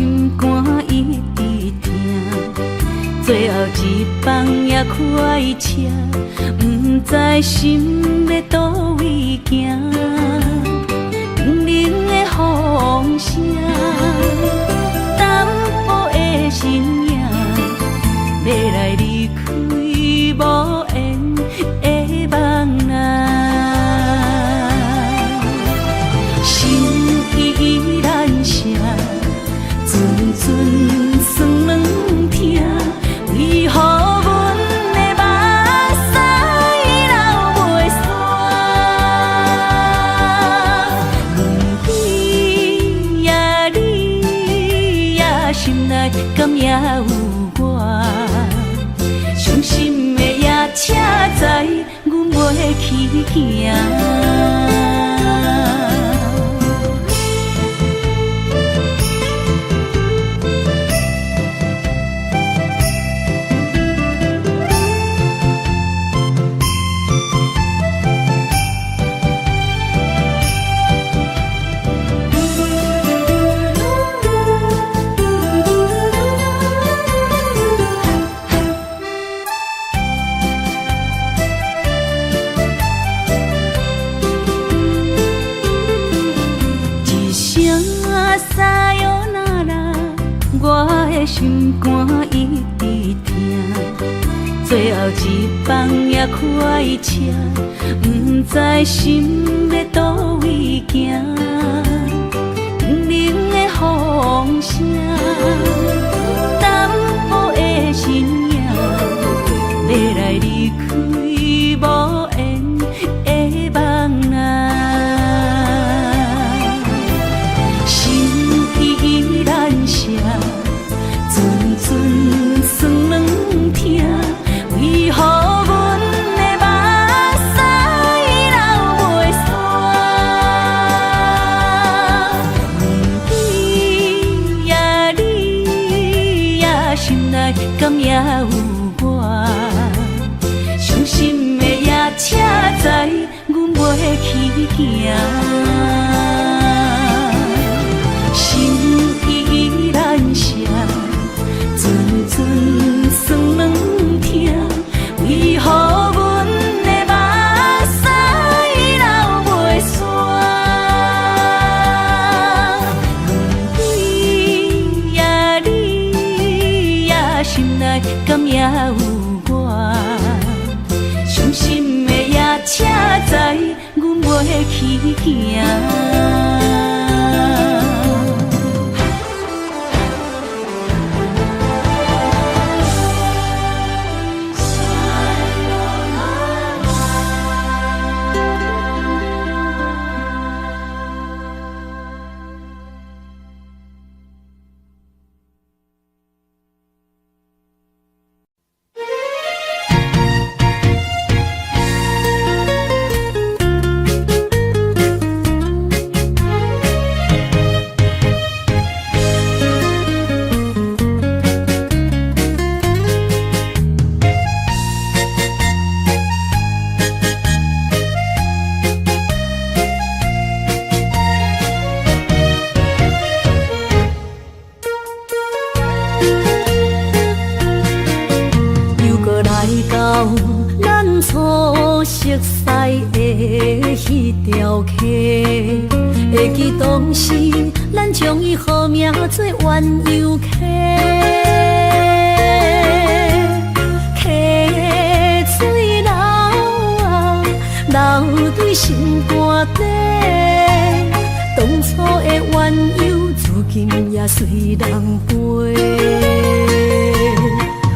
心肝一直疼，最后一放也开车，不知心要倒位行。冷冷的风声，淡薄的身影，要来离开无缘的梦啊。心依然舍，阵阵酸软疼，为何阮的目屎流袂煞？问你呀，你呀，心内敢也有我？伤心的夜车载，阮袂去行。心肝一直疼，最后一放也开车，不知心要倒位行。冷冷的风声，淡薄的身影，要来离开无缘的梦啊。心依然舍。阵酸软疼，为何阮的目屎流袂煞？问你呀，你呀，心内敢也有我？伤心的夜车载，阮袂去行。心依然舍。阵阵酸软疼，为何阮的目屎流袂煞？问你呀，你呀，心内敢也有我？伤心的夜车载，阮袂去行。会记当时，咱将伊号名做鸳鸯客，客水流啊，流对心肝底。当初的鸳鸯，如今也随人飞。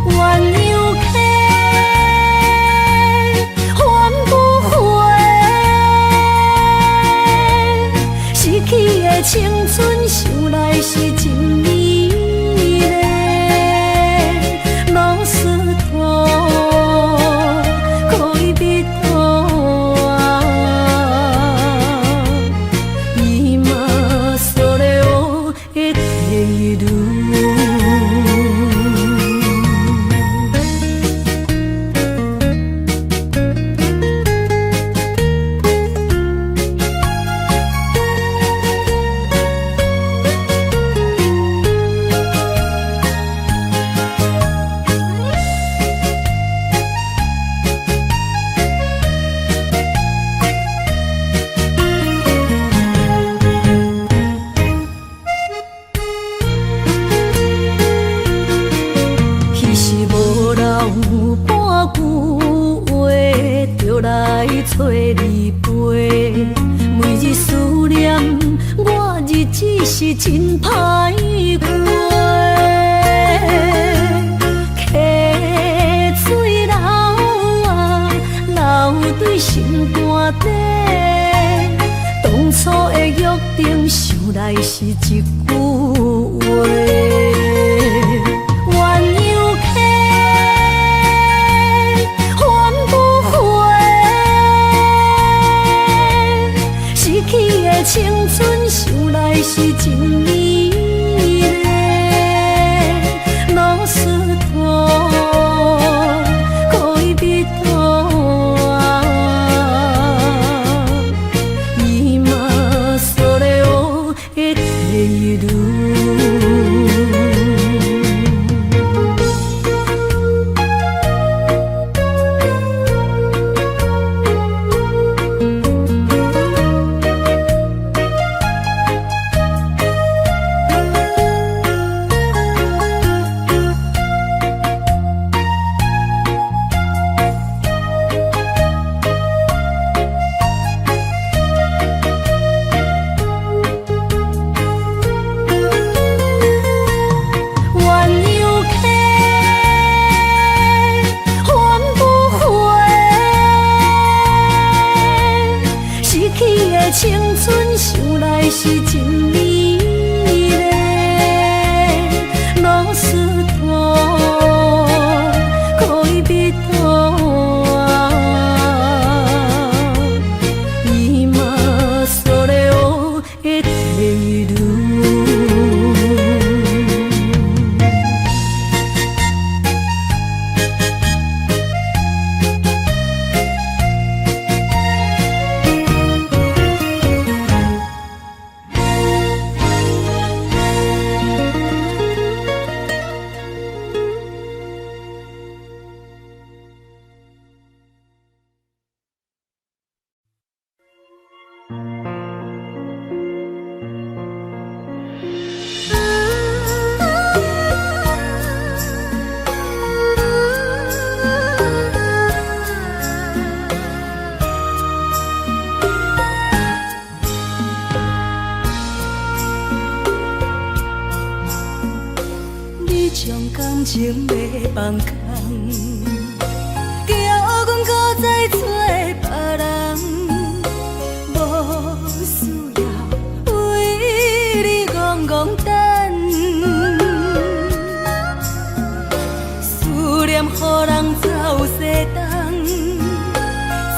鸳鸯客。青春想来是真美丽，老师徒可以比途啊，伊嘛所了的地路。句话，就来找你陪。每日思念，我日子是真歹过。溪水流啊，流对心肝底。当初的约定，想来是一句话。鸳鸯溪，还不回。失去的青春，想来是真美丽。老师徒，可以比图啊，伊嘛所了的地路。青春想来是真美丽，老师徒可以比图啊，伊嘛所了的地路。将感情要放空，叫阮搁再找别人，无需要为你戆戆等。思念予人走西东，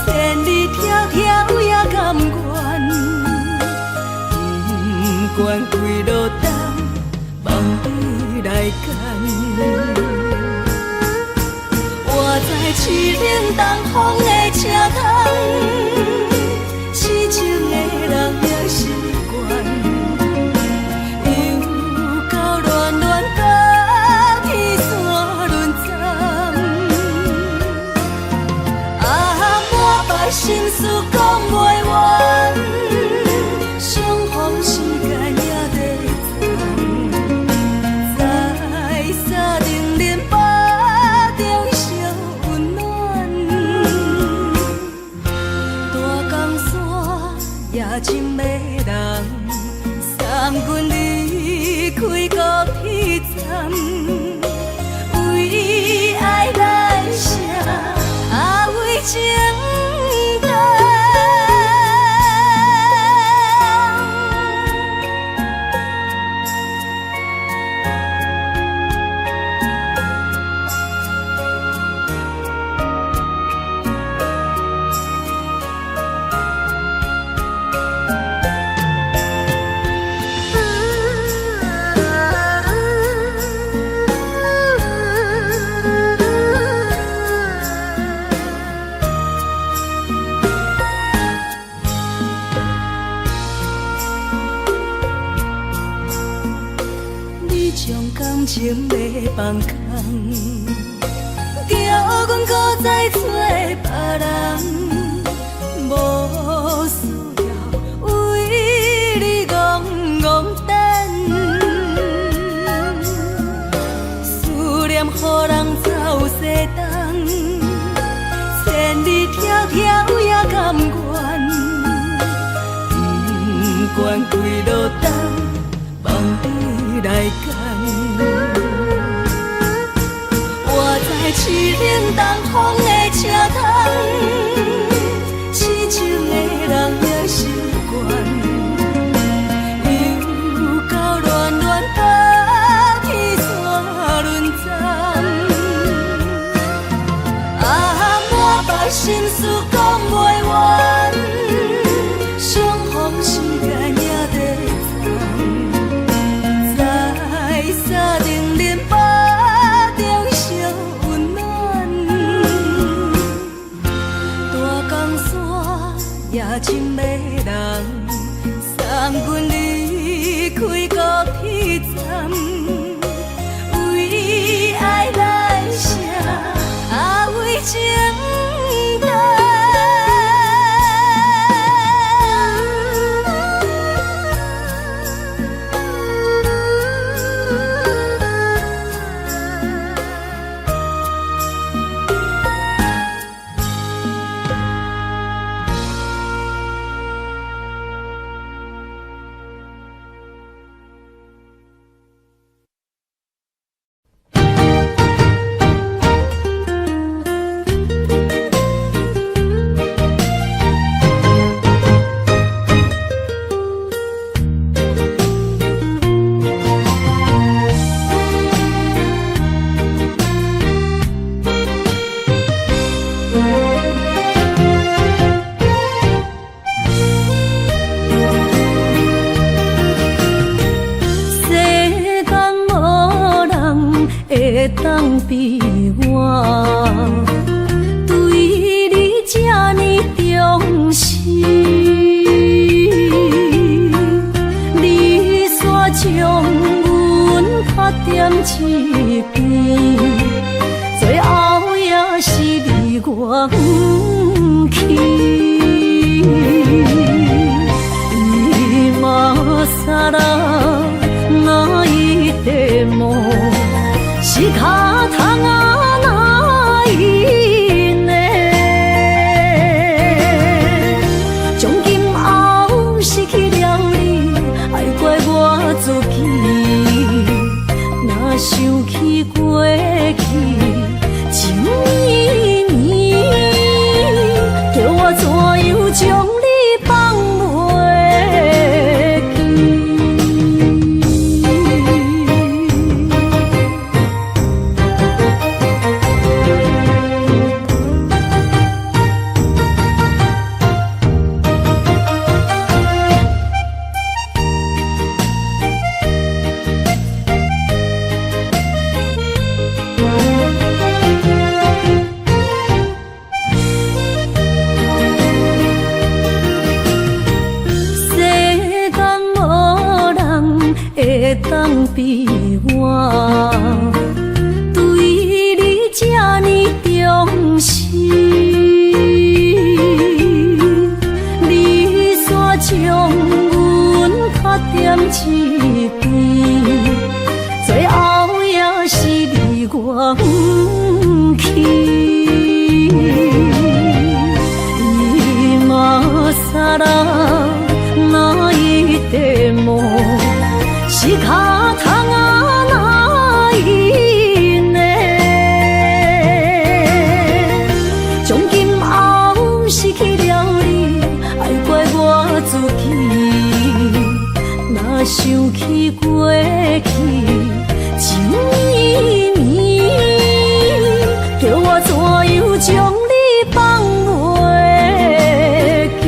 千里迢迢也甘愿，不管几落冬，望你来干。我在市冷东风的车窗，痴情的人也习惯，又到暖暖甲天山轮站。啊，满腹心事讲袂完，相逢时间也在长。真的人，送阮离开高铁站，为爱来写啊为情长。情要放空，叫阮搁再找别人，无需要为你戆戆等。思念予人走西东，条也甘愿，不管几落冬，望你来干。我在痴冷东风的车窗，痴情的人也习惯。心事讲袂完，相逢时间也在藏，在山顶林巴中相温暖。大江山也深迷人，送阮离开高铁站，为爱来写，为情。当比我对你这呢重视，你煞将阮拍点一边，最后也是离我不去。今さら泣いても仕方がないね，从今后失去了你，爱怪我自己。若想起过去情绵绵，叫我怎样将你放袂记？当比我对你这呢重视，你煞将阮拍点一边，最后也是离我不去。今さら泣いても仕方がないね，从今后失去了你，爱怪我自己。若想起过去情绵绵，叫我怎样将你放袂记？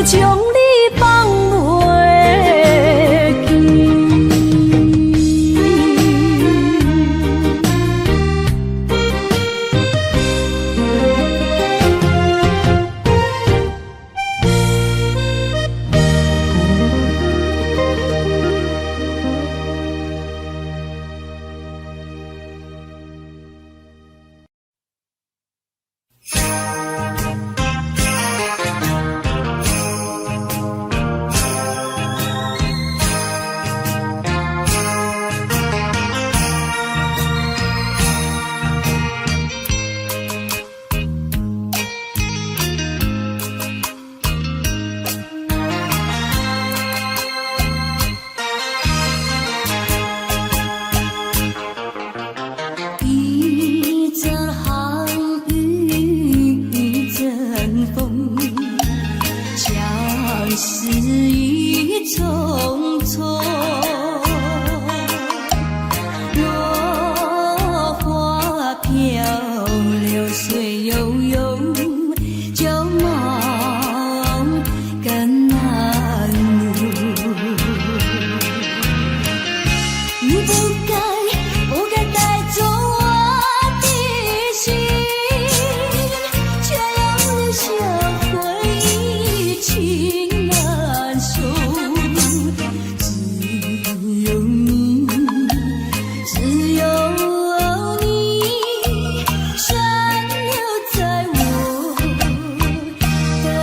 将你放袂记。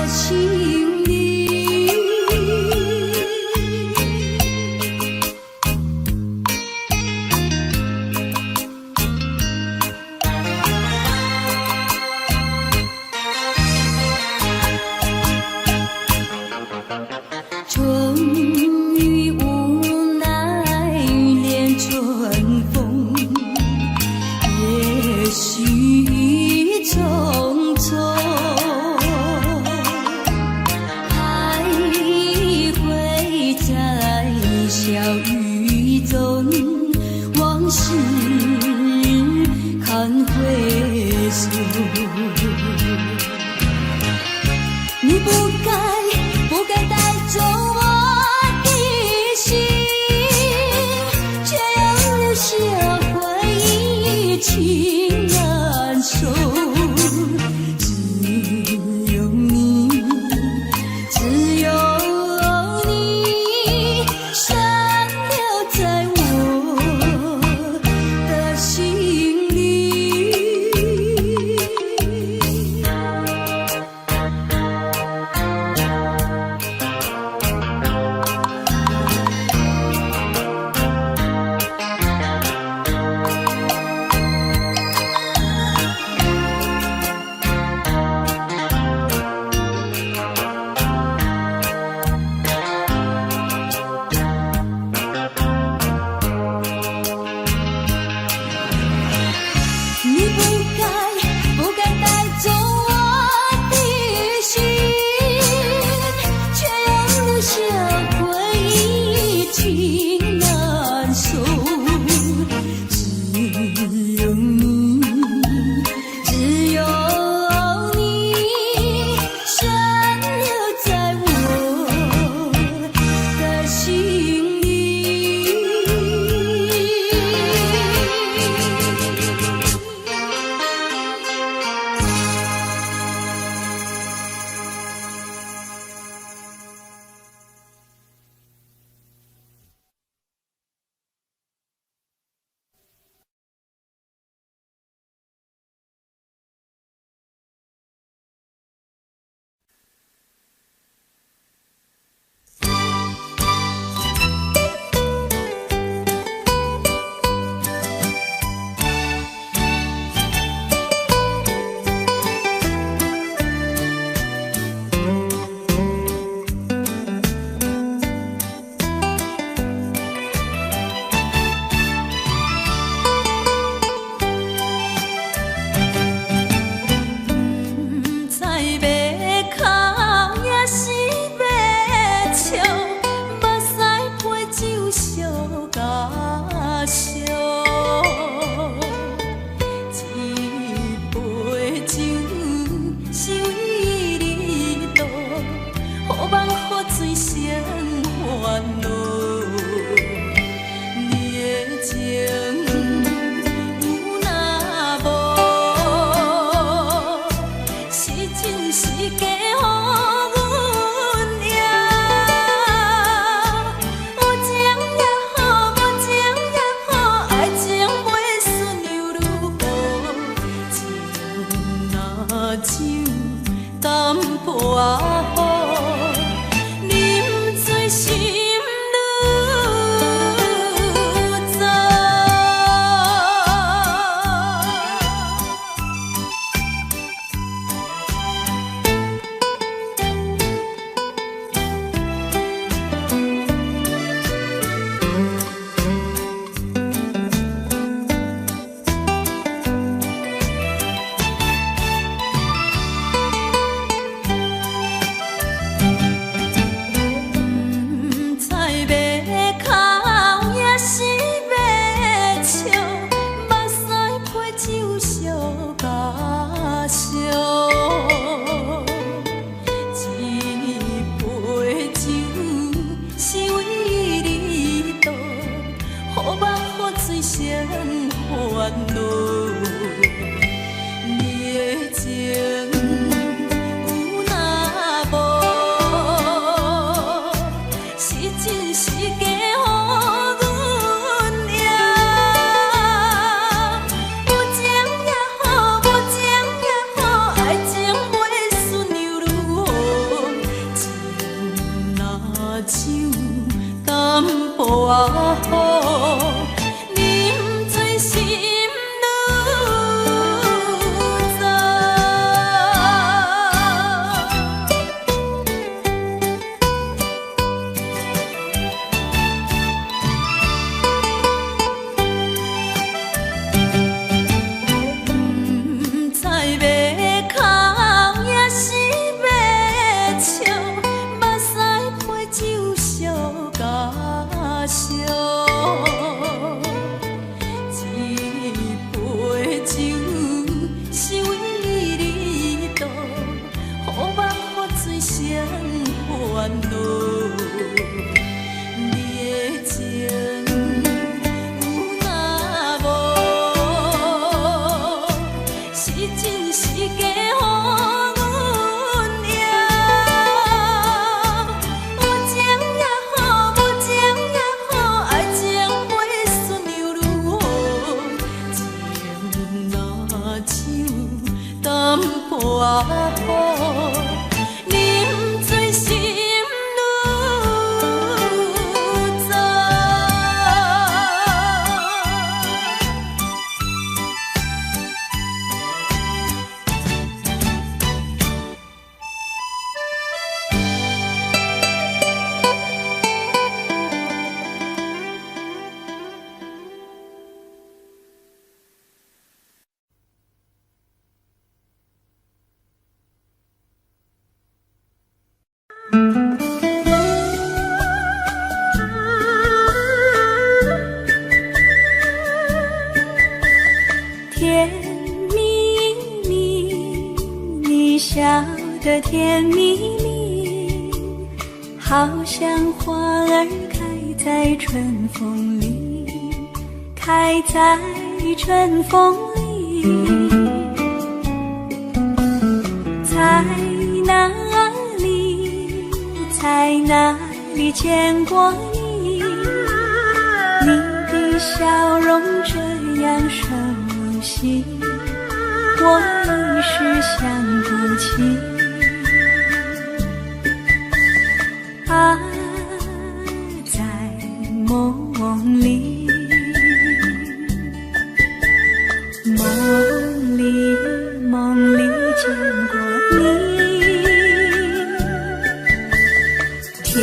心里。水成烦恼。你的情有若无，是真是假？甜蜜蜜，你笑得甜蜜蜜，好像花儿开在春风里，开在春风里。在哪里，在哪里见过你？你的笑容这样熟悉，我一时想不起。啊，在梦里，梦里见过你，甜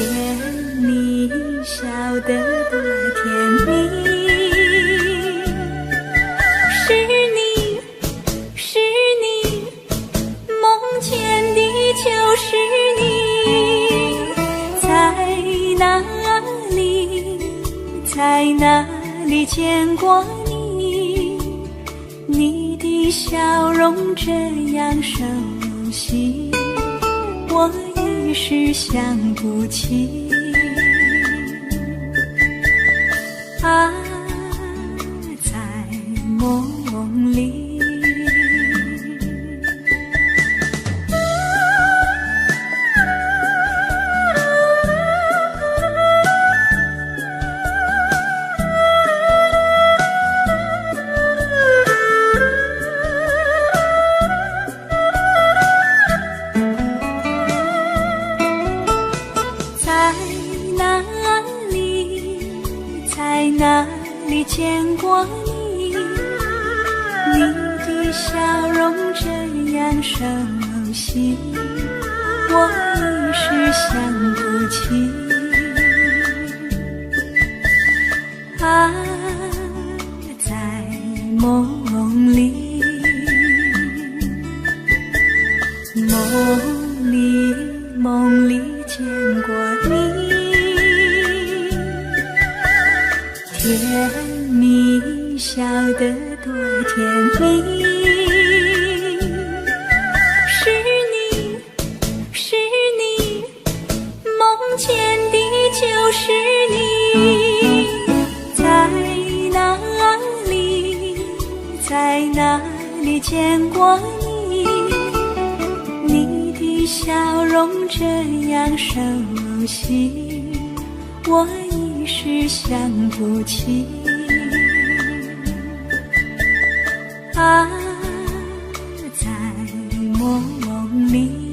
蜜笑得多甜蜜。就是你，在哪里，在哪里见过你？你的笑容这样熟悉，我一时想不起。啊，在梦里。哪里见过你？你的笑容这样熟悉，我一时想不起。啊，在梦里，梦里见过你。甜蜜笑得多甜蜜，是你，是你，梦见的就是你，在哪里，在哪里见过你？你的笑容这样熟悉，我一时想不起。啊，在梦里。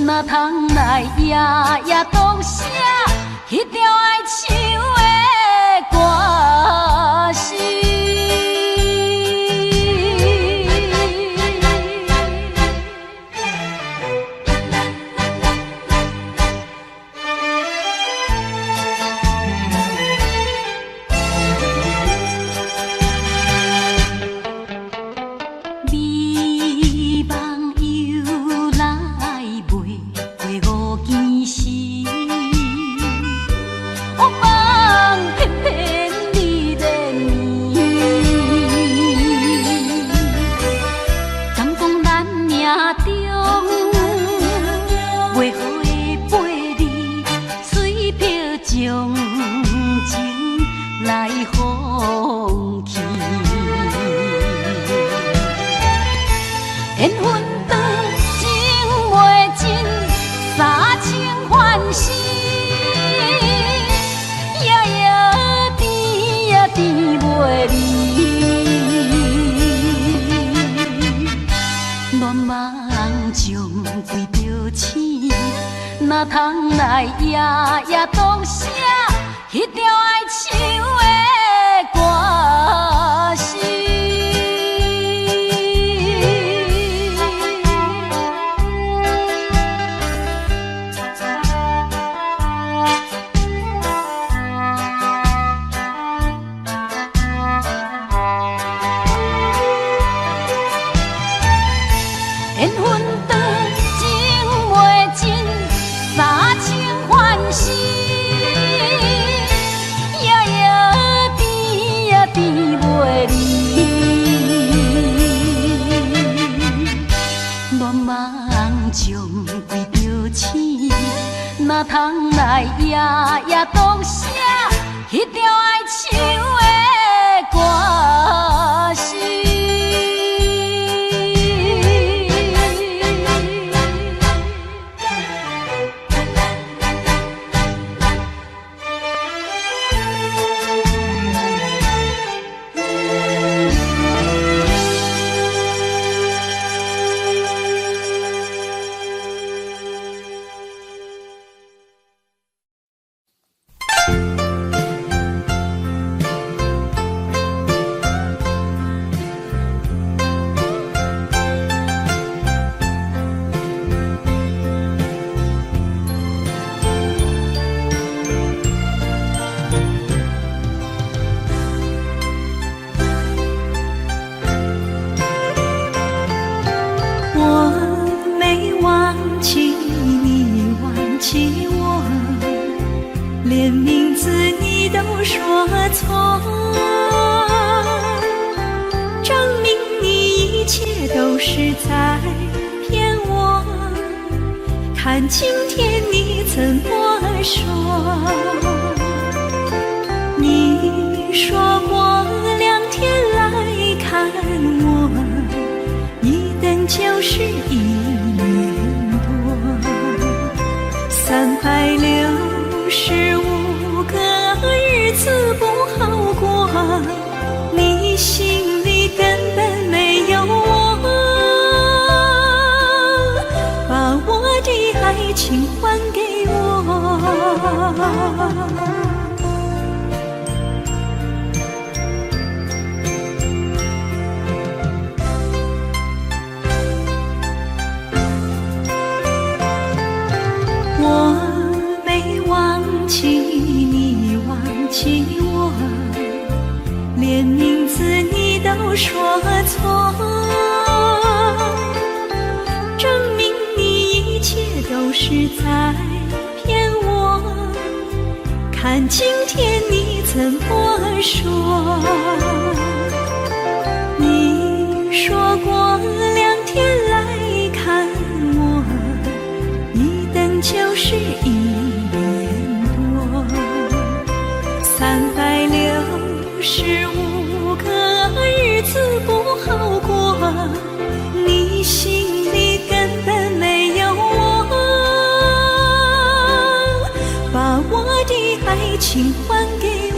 哪通来夜夜读写迄条爱唱的歌词？哪通来夜夜读写迄条爱唱的歌词？缘长，情袂尽，三情换死，夜夜甜呀甜袂离。乱梦中为着醒，哪通来夜夜独写迄条爱唱的歌词？看今天你怎么说？你说过2天来看我，一等就是1年多，365个日子不好过，你心里根本没有我，把我的爱情还给我。你忘记我，连名字你都说错，证明你一切都是在骗我。看今天你怎么说？你说过2天来看我，一等就是1年。365个日子不好过，你心里根本没有我，把我的爱情还给我。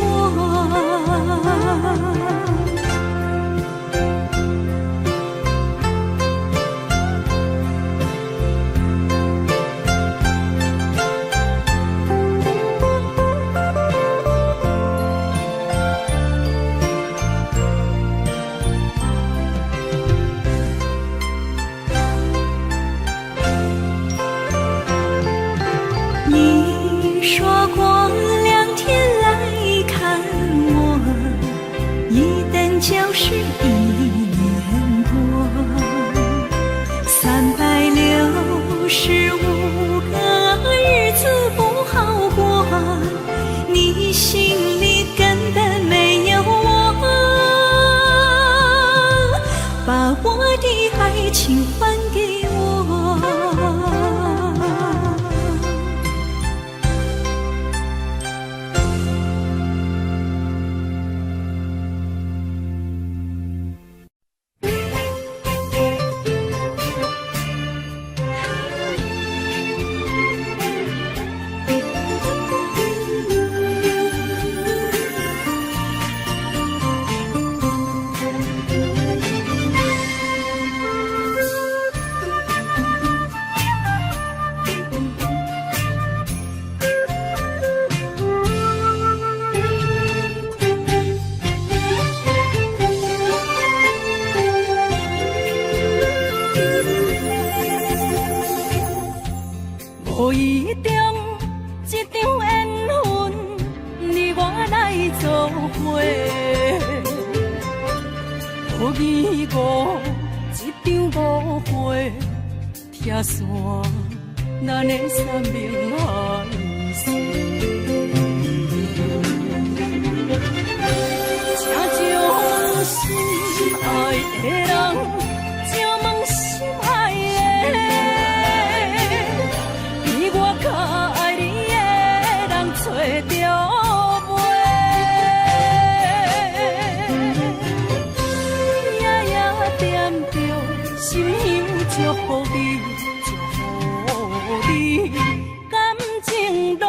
你说过2天来看我，一等就是1年多，365个日子不好过，你心里根本没有我，把我的爱情还给我。无意中一场缘分，你我来做伙；无义误一场误会，这山，咱的三明海誓。请将心爱的人，请问心爱的，比我较爱你的人找着袂？夜夜惦着心香祝福你，祝福你感情路。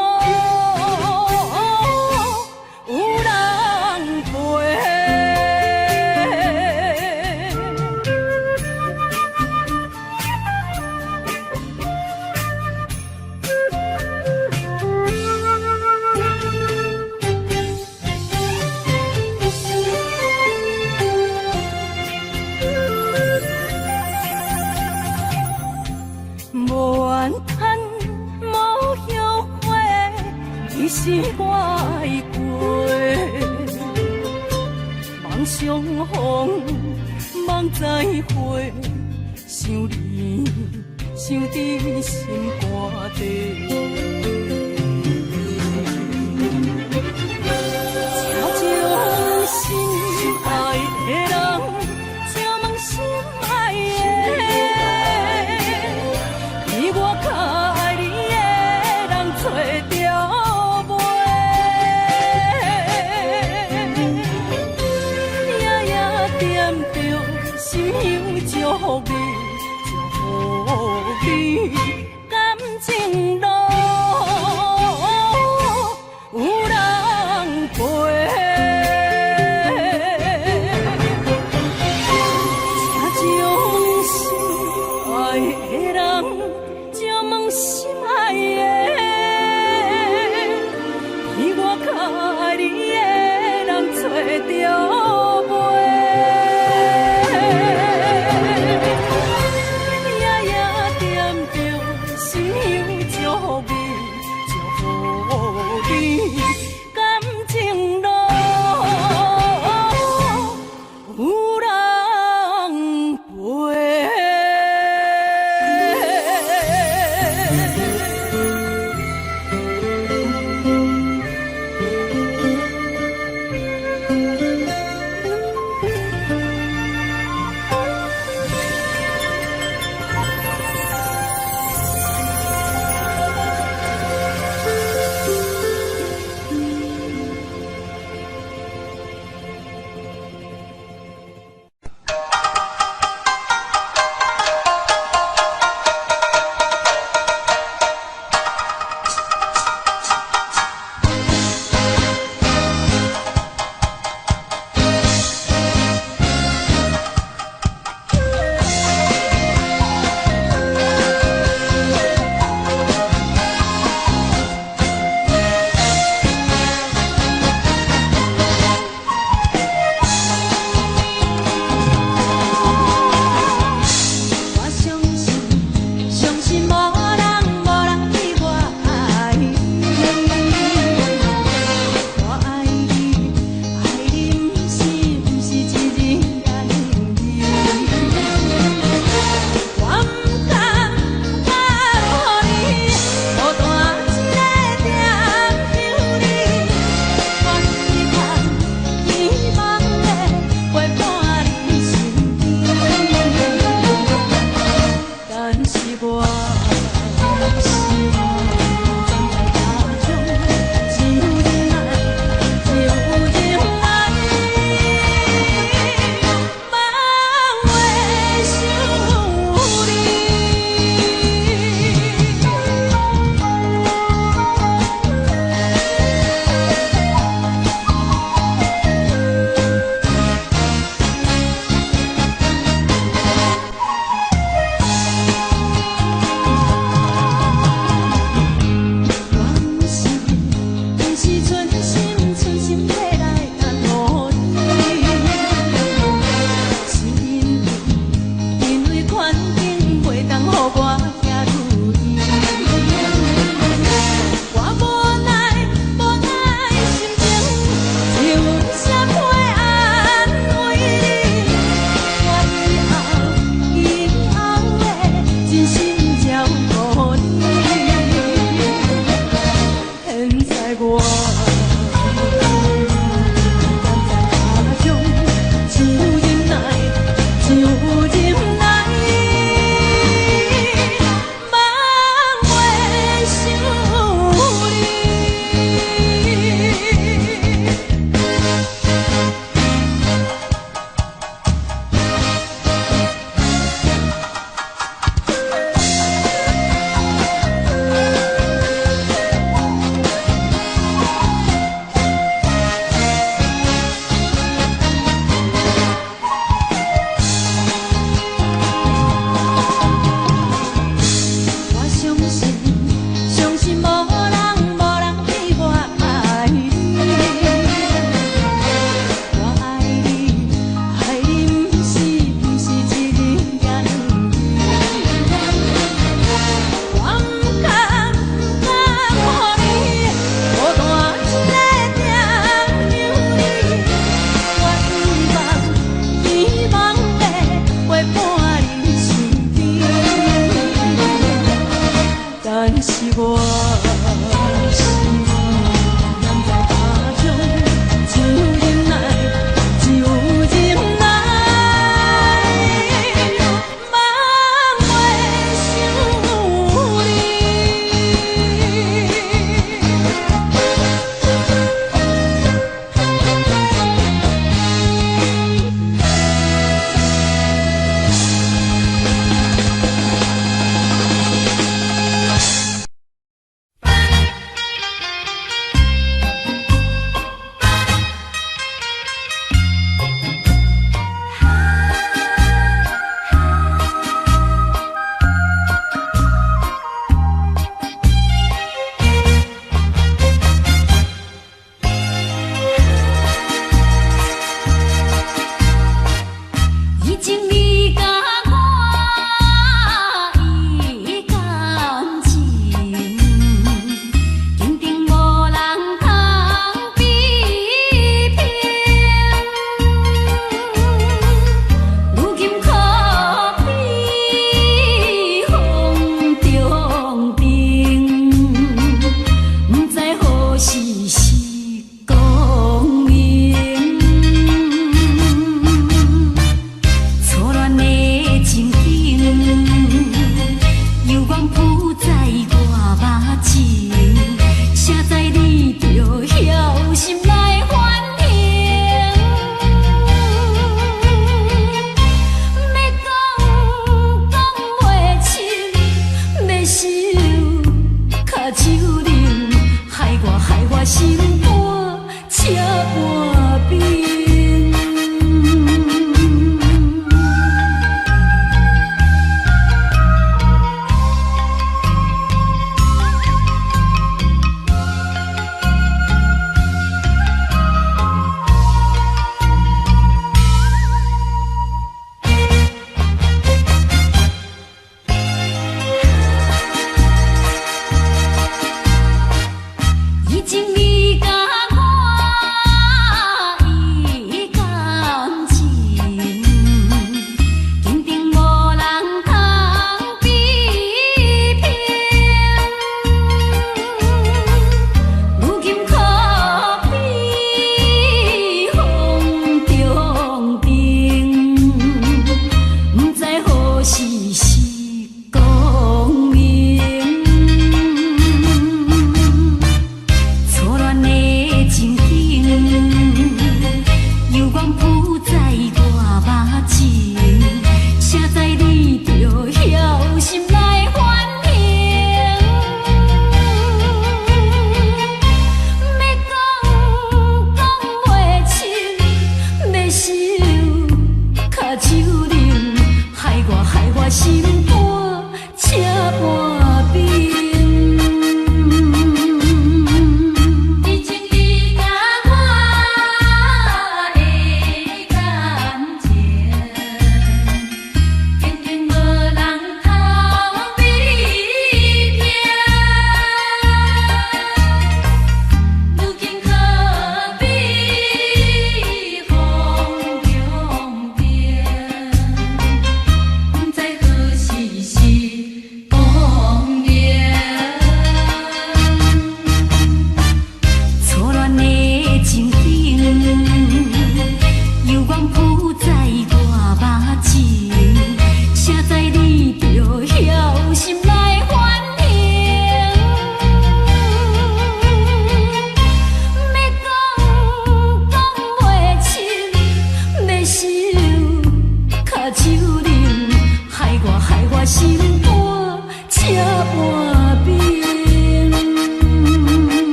是我的过，梦相逢，梦再会，想你，想伫心肝底。请将心爱的人，请问心爱的，比我较爱你的人找着。心香祝福你，祝福你感情路有人陪。请将心爱的人，请问心爱的，比我较爱你的人找着。我心人在他乡，只有忍耐，只有忍耐，万袂想你。已经你甲我依感情，坚定无人通比拼。如今可比风中灯，不知何时是光明。错乱的情景，有光铺在我目前，写在你着晓心来反省。要讲袂清，要想脚手冷，害我心肝车半冰。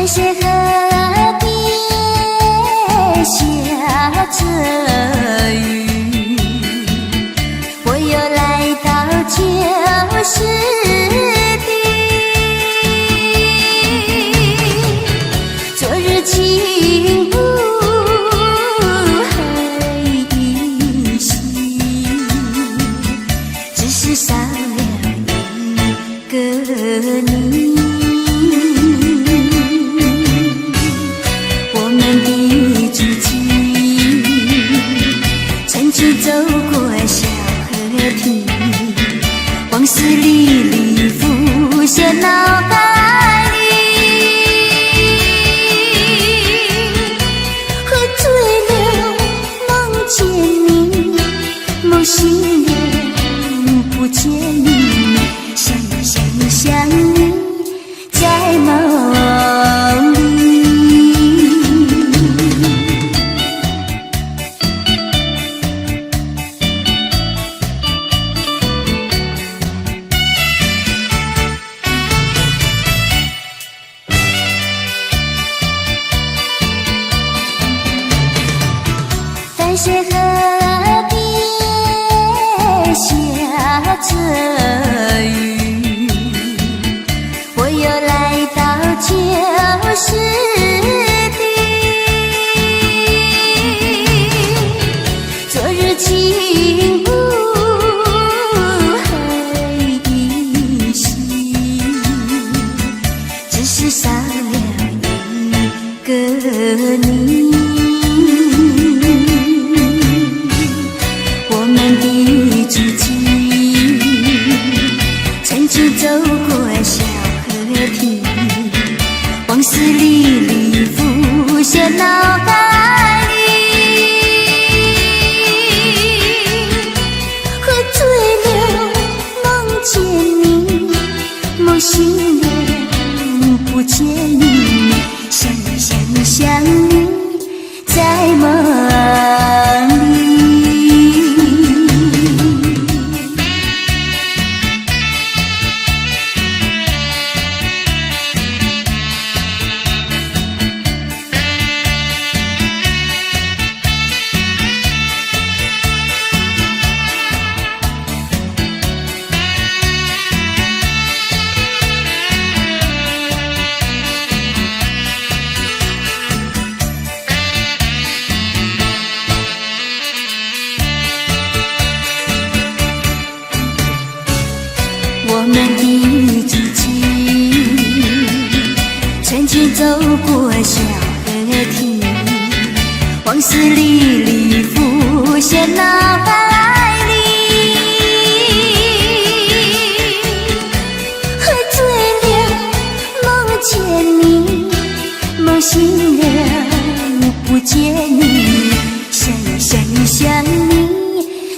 淡水河边下着雨，我又来到旧时地。昨日情不还依稀，只是少了一个你。我们的足迹曾经走过小河堤，往事历历浮现脑海里。喝醉了梦见你，梦醒了不见你，想你在梦里。淡水河边下着雨，我又来到旧时地。昨日情不还依稀，只是少了一个你。我们的足迹曾经走过小河堤，往事历历浮现脑海里。喝醉了梦见你，梦醒了不见你，想你在梦里。我们的足迹曾经走过小河堤，往事历历浮现脑海里。喝醉了梦见你，梦醒了不见你，想你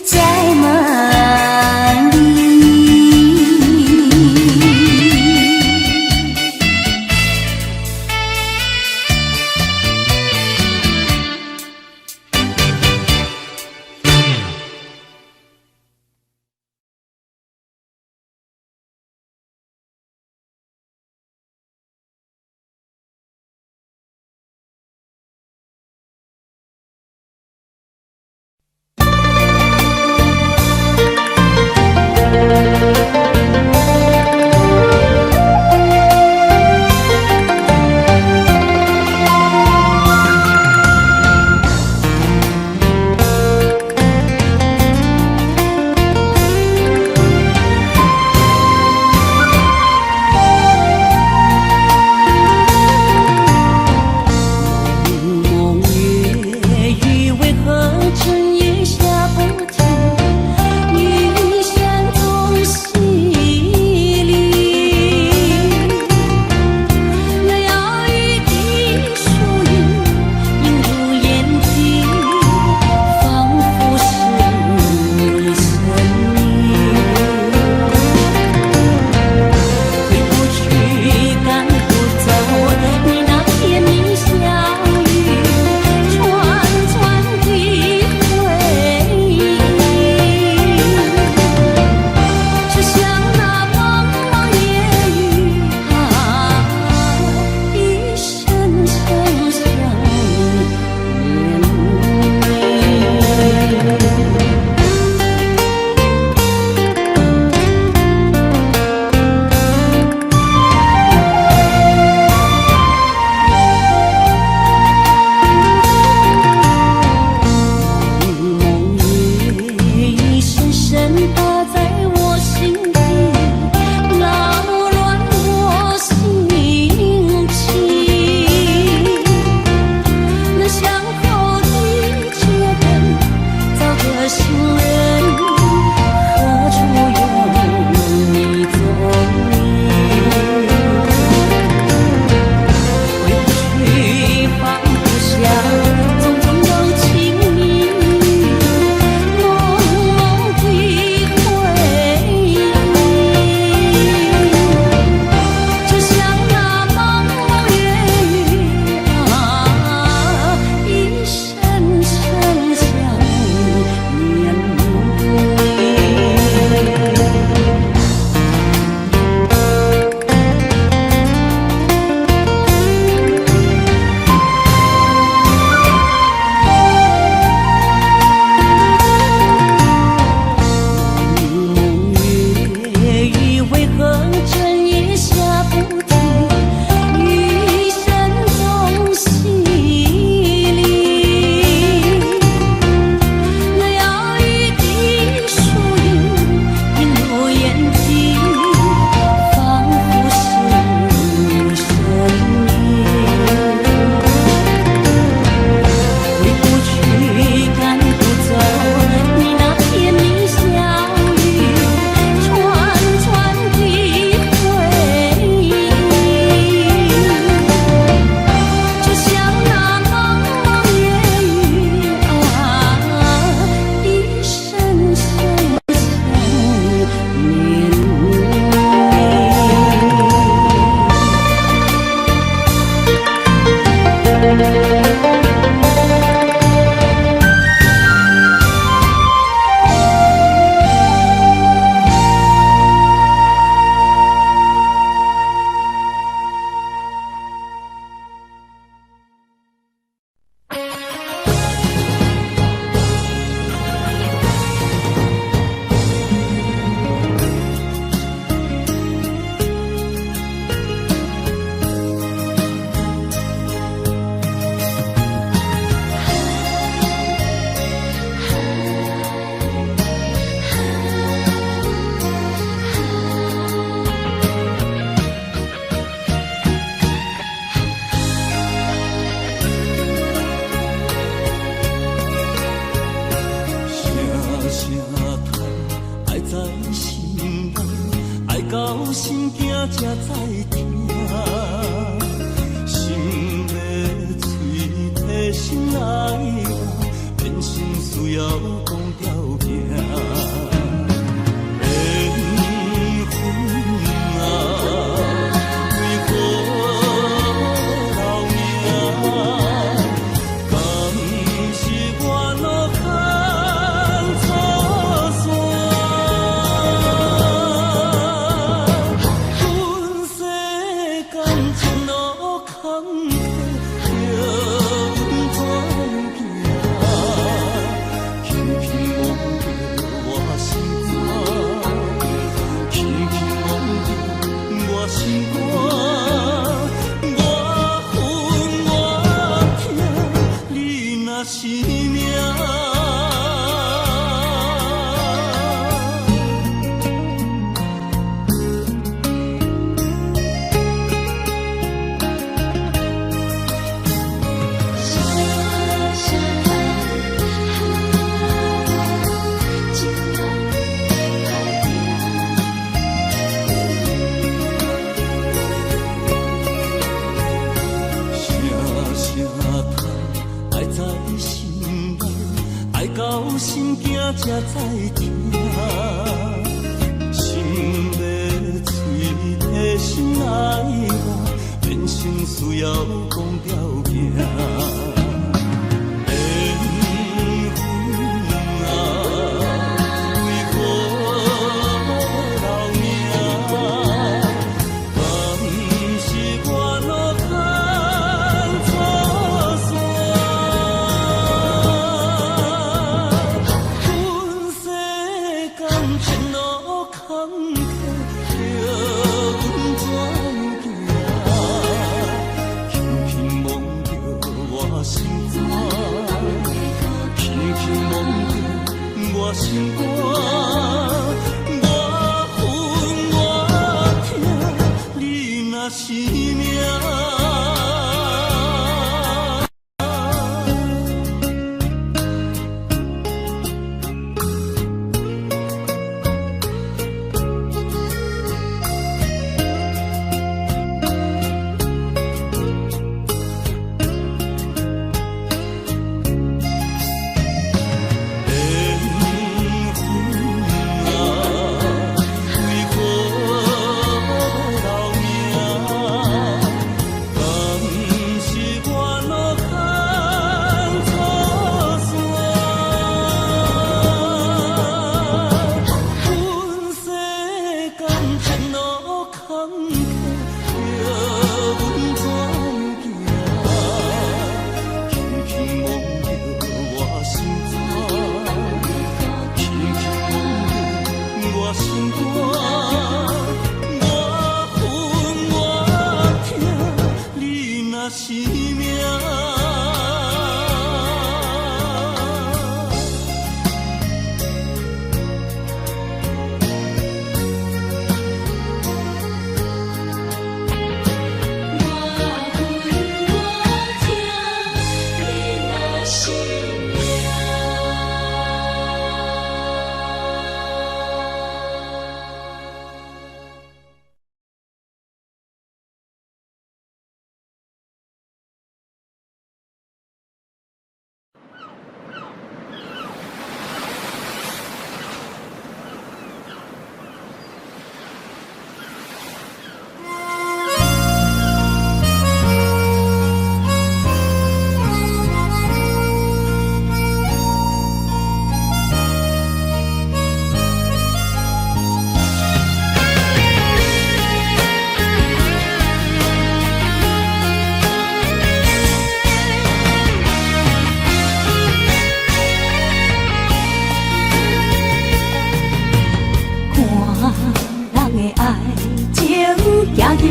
在梦里。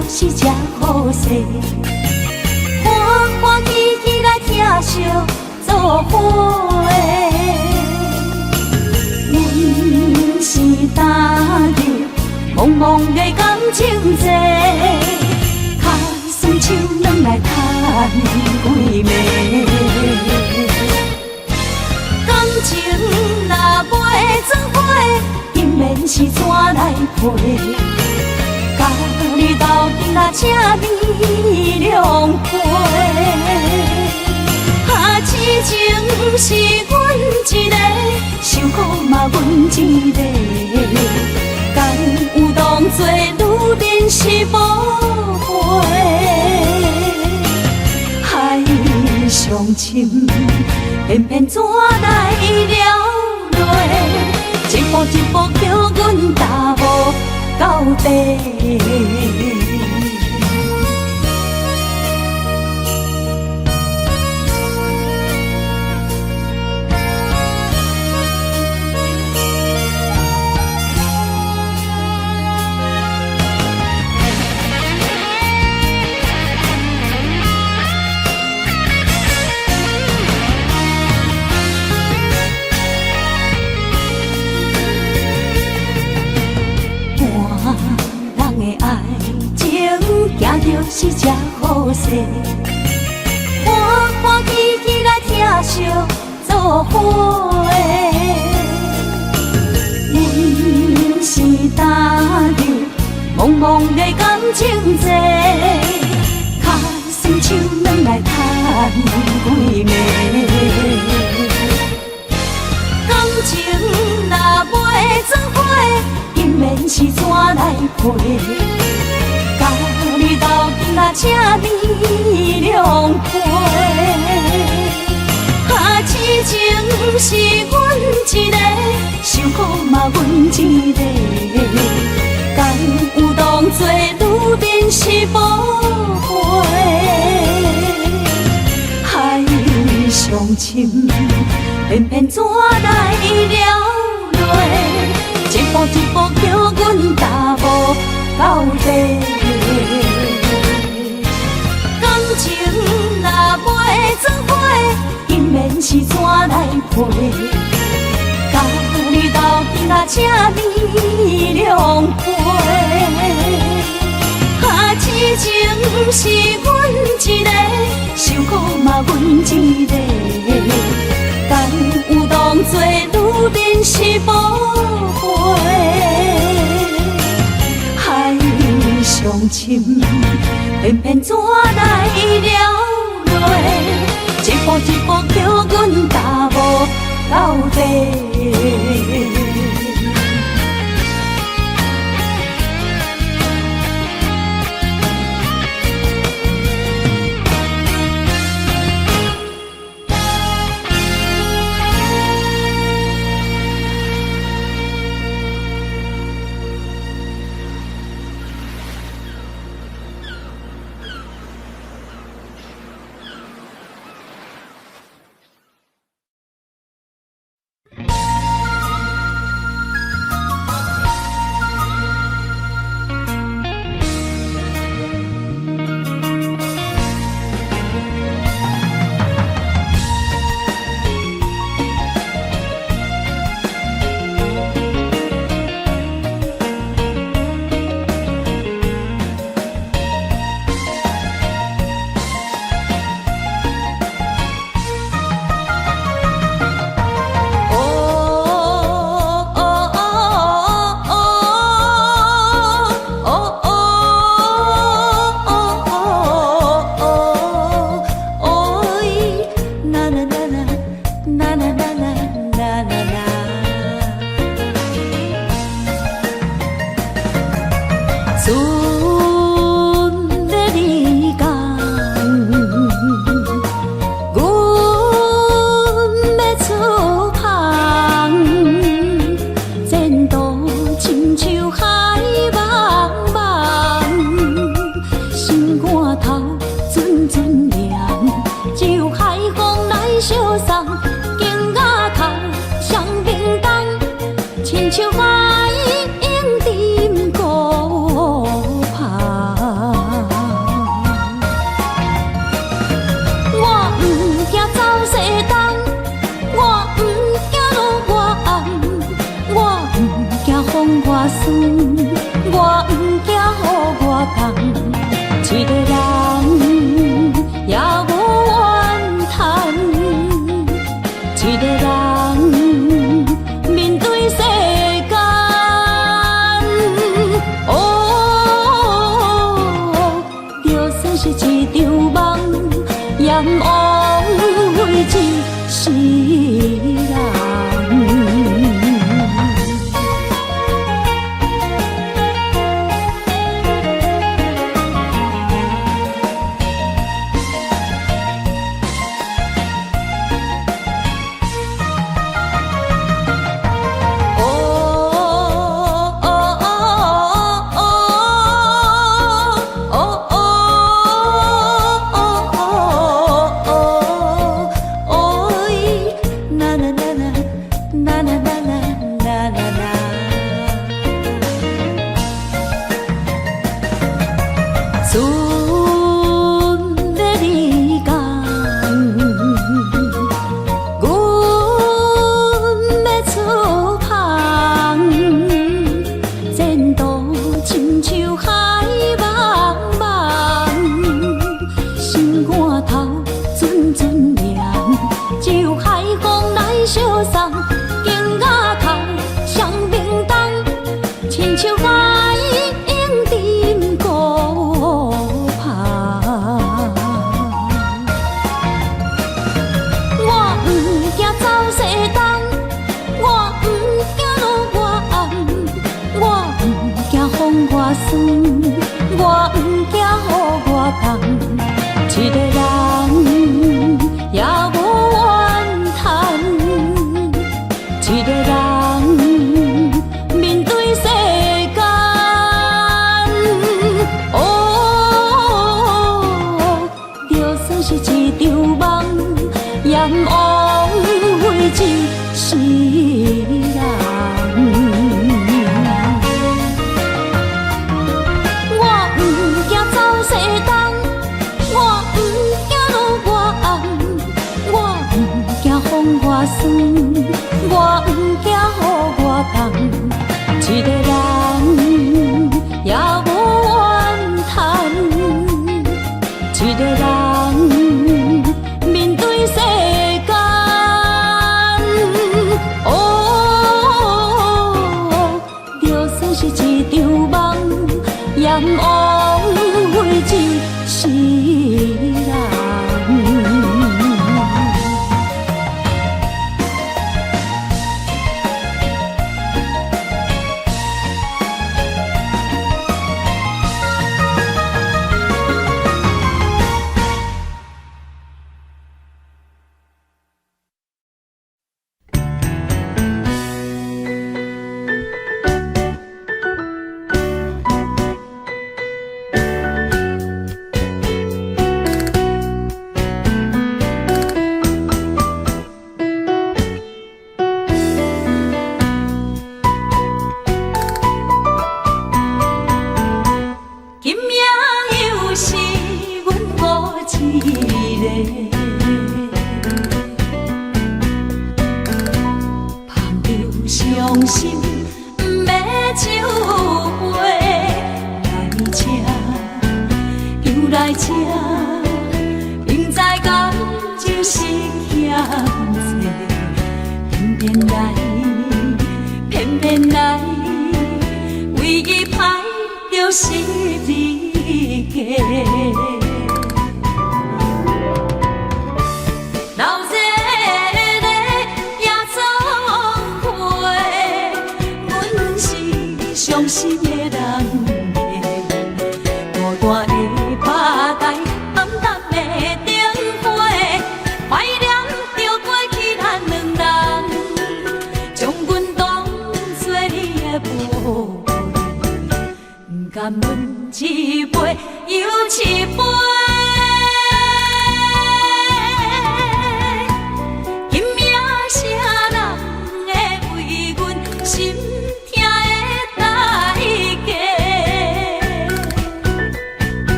就是这好势，欢欢喜喜来疼惜做伙的。阮是踏入茫茫的感情债，卡算手软来叹几暝。感情若袂做伙，永免是怎来陪？甲你斗阵啊，请你谅解。啊，痴情是阮一个，受苦嘛阮一个。敢有当作女人是无悔？海上深，偏偏怎来了落？一步一步叫阮踏无到底。就是这好势，欢欢喜喜来疼惜做伙的。阮是踏入茫茫的感情债，卡算手软来叹几暝。感情若袂做伙，永免是怎来陪？甲你斗阵啊，请你谅解。啊，痴情是阮一个，受苦嘛阮一个。敢有当作女人是无悔？海上深，偏偏怎来了落？一步一步叫阮踏无到底。感情若袂做伙，永免是怎来陪？甲你斗阵啊，请你谅解。啊，痴情是阮一个，受苦嘛阮一个。敢有当作女人是无悔？海上深，偏偏怎来了落？一步一步叫阮踏无到底。像海涌沉孤帆，就算是一场梦，也枉费一世人。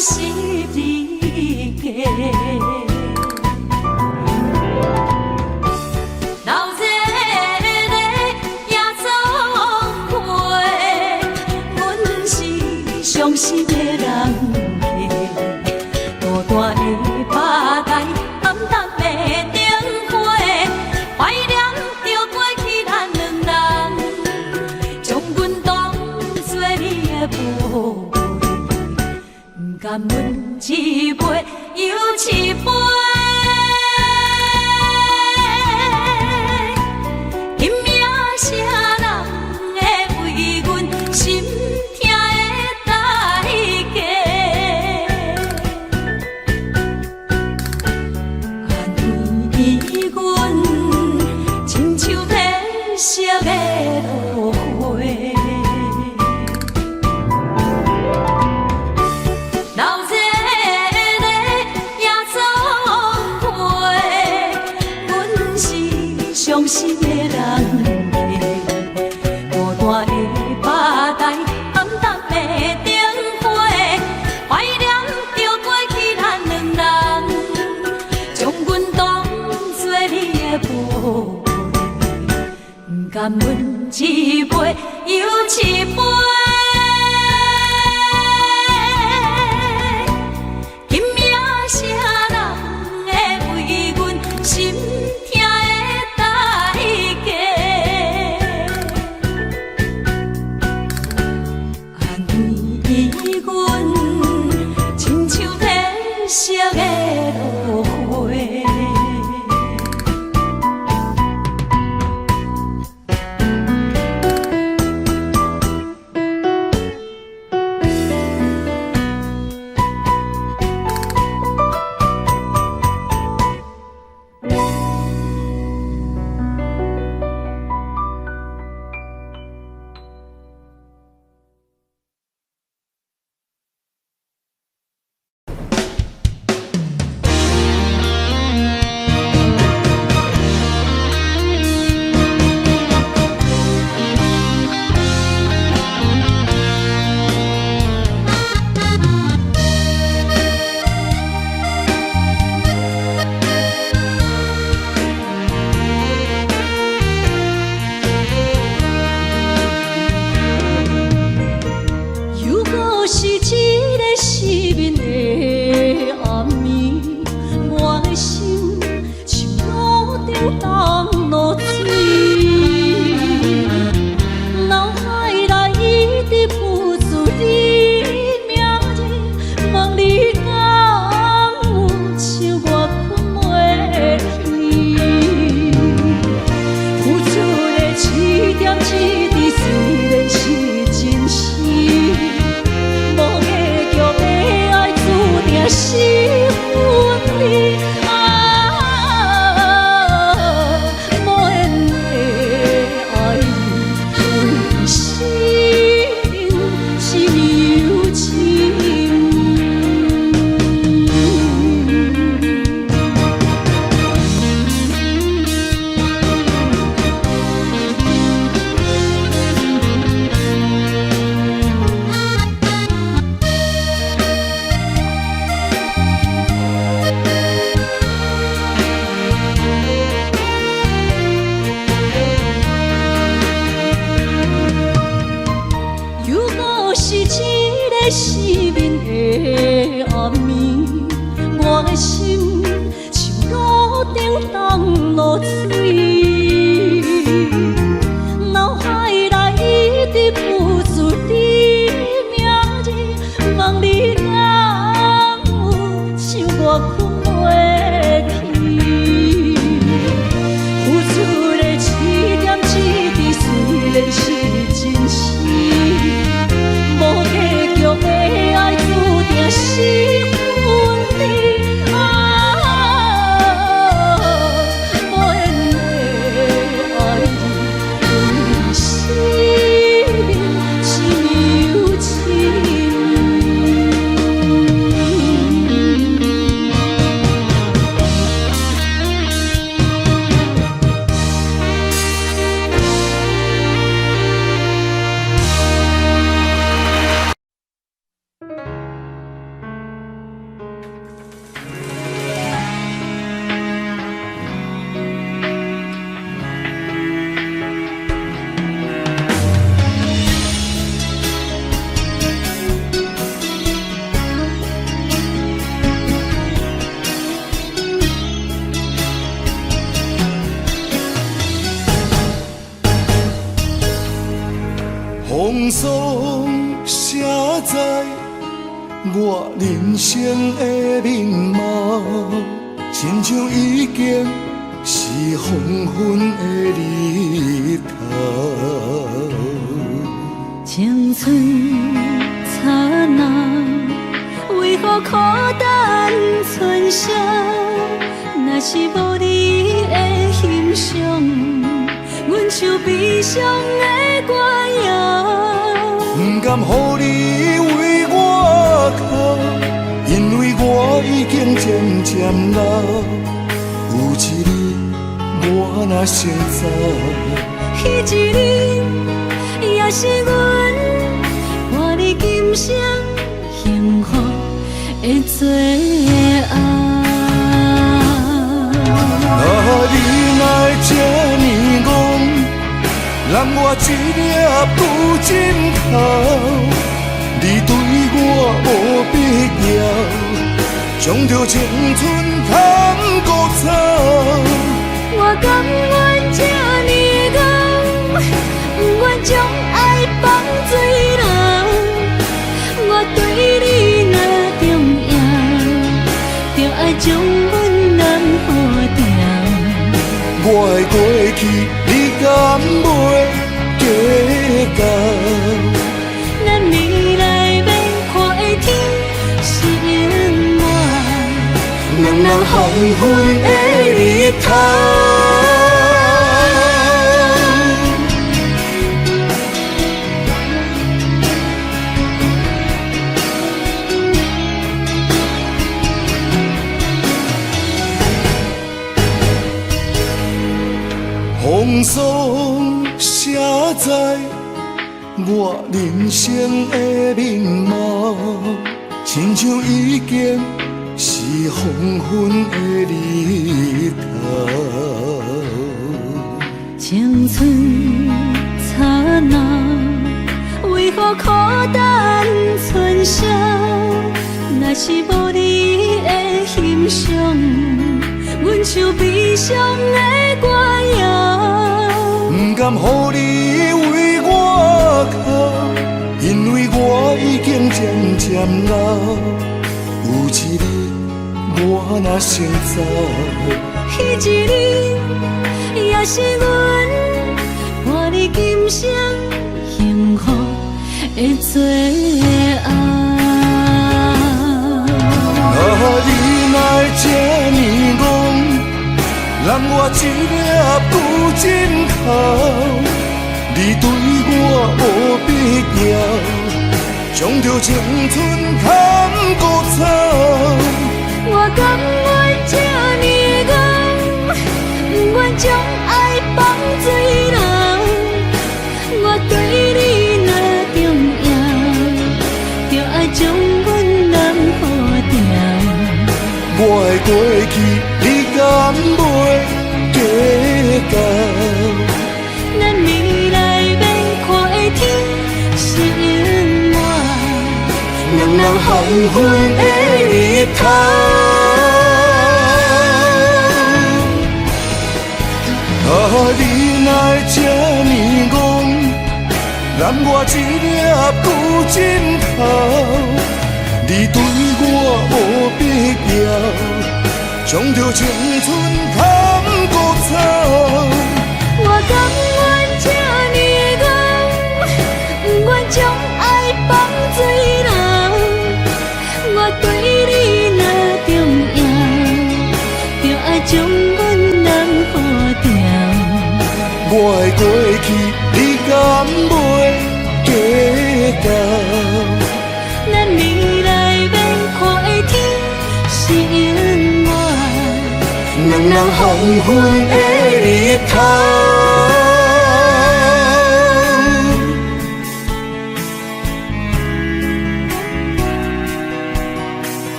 是你家。老热热夜总会，阮是伤心的人家。孤单的吧台，暗淡的灯火，怀念着过去咱两人，将阮当作你的宝贝。不甘阮一杯又一杯，今夜啥人会为阮心痛的代价？安慰阮，亲像褪色的落花。伤心的人家，孤单的吧台，暗淡的灯火，怀念着过去咱两人，将阮当作你的宝贝，不甘阮一杯又一杯。今夜啥人会为阮心痛的代价？安慰阮，亲像褪色的落花。风霜写在我人生的面貌，亲像已经是黄昏的日头。青春刹那，为何孤单剩下？若是无你的欣赏，阮像悲伤的歌谣。不甘予你为我哭，因为我已经渐渐老。有一日我若先走，彼一日也是阮伴你今生幸福的最后。你若会这呢戆，揽我一粒有枕头，你对我无必要，将着青春通古走。我甘愿这呢戆，不愿将爱放水流。我对你若重要，就爱将阮人付掉。我的过去，你敢袂计较？咱未来要看的天是永远，两人黄昏的日头。风霜写在我人生的面貌，亲像已经是黄昏的日头。青春刹那，为何孤单剩下？若是无你的欣赏，阮像悲伤的歌谣。不甘予你为我哭，因为我已经渐渐老。有一日我若先走，彼一日也是阮伴你今生幸福的最后。你若会这呢戆，揽我一粒有枕头，你对我无必要，将着青春通古走。我甘愿这呢戆，不愿将爱放水流。我对你若重要，就爱将阮人付掉。我的过去，你敢袂计较？咱未来要看的天是永远，两人黄昏的日头。你若会这呢戆，揽我一粒有枕头，你对我无必要，将着青春通古走。我甘愿这呢戆，不愿将爱放水流。我对你若重要，就爱将阮人付掉。我的过去，你敢袂计较？咱未来要看的天是永远，两人黄昏的日头。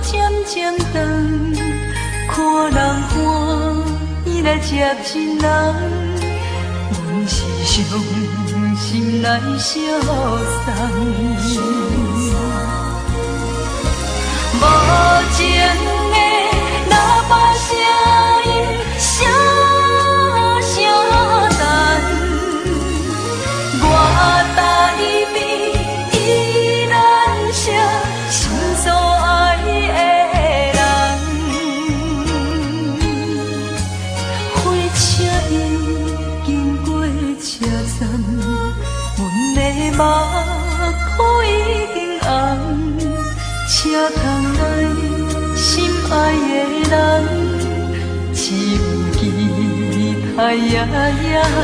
渐渐长，看人欢喜来接亲人，阮是伤心来相送。无情的喇叭声音，声声等，我台边依然写心所爱的人。火车已经过车站，阮的目眶已经红。车窗内心爱的人，只有期待夜夜梦。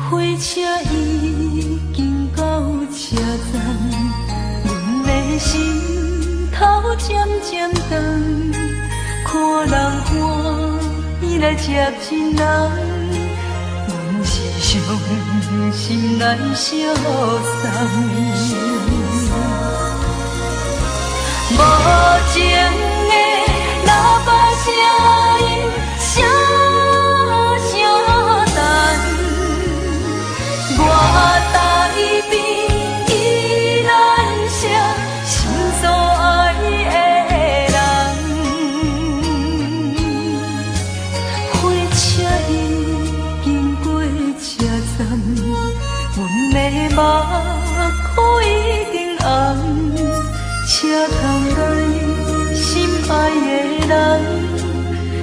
火车已经到车站，阮的心头渐渐长，看人欢喜来接亲人，阮是伤心来相送。无情的喇叭声音，声声等。我台边依然写心所爱的人，火车已经过车站，阮的目眶已经红，车窗内心爱的人，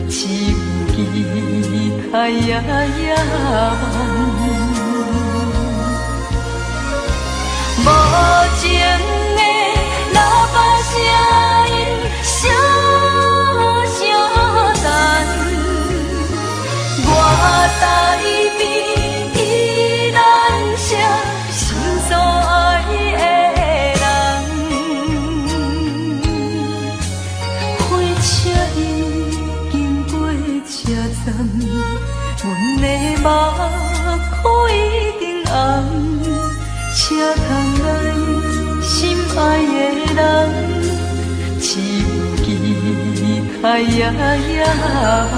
只有期待夜夜梦。无情的喇叭声音，声声等，我台边依然写心所爱的人。火车已经过车站，阮的目眶已经红。车窗内心爱的人，只有期待夜夜梦。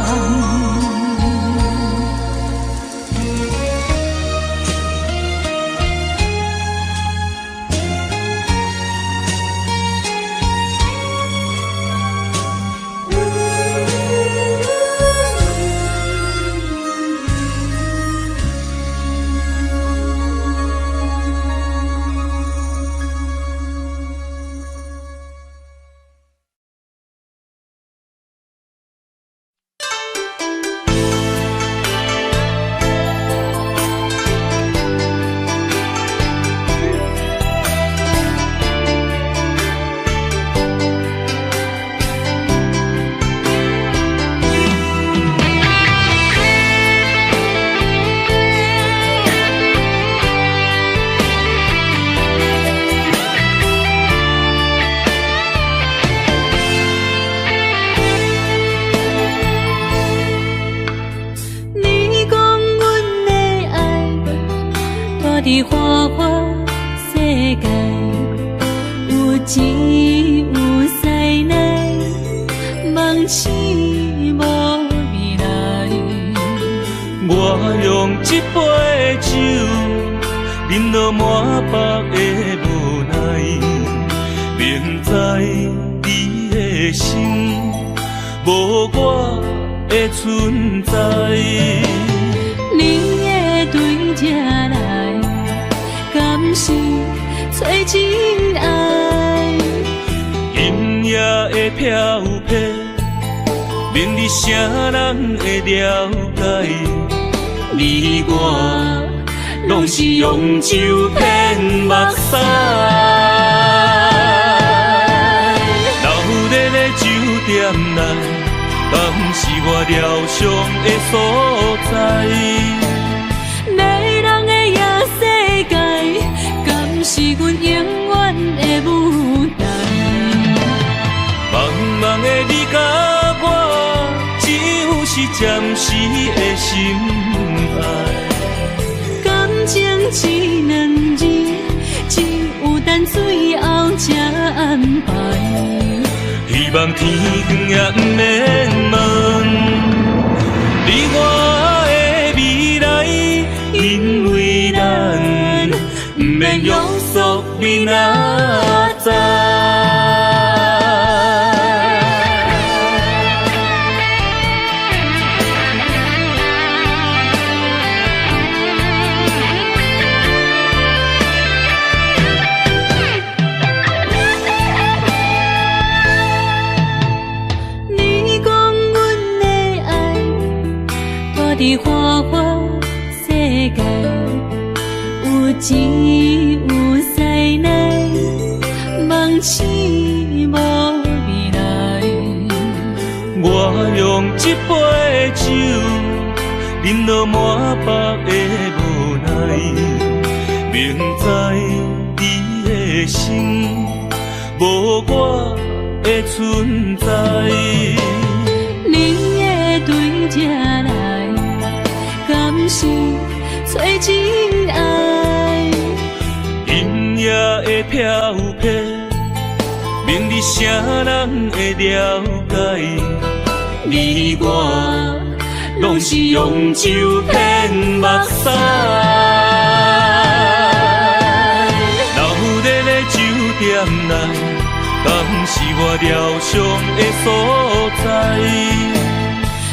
伫花花世界，有钱有势来，梦醒无未来。我用一杯酒，饮落满腹的无奈，明知你的心无我的存在。你的对这来，敢是找真爱？音乐的飘飘，免你啥人会了解？你我拢是用酒骗目屎，流热的酒店内，敢是我疗伤的所在？迷人的夜世界，是阮永远的舞台。茫茫的你甲我，只有是暂时的心爱。感情一两字，只有等最后才安排。希望天光也不免问，你我的未来，因为咱不免约束明仔载。伫花花世界，有钱有势来，梦醒无未来。我用一杯酒，饮落满腹的无奈，明知你的心无我的存在。你的对这来，敢是找真爱？音乐会飘飘，明日谁人会了解？你我拢是用酒骗目屎。老日的酒店内，敢是我疗伤的所在？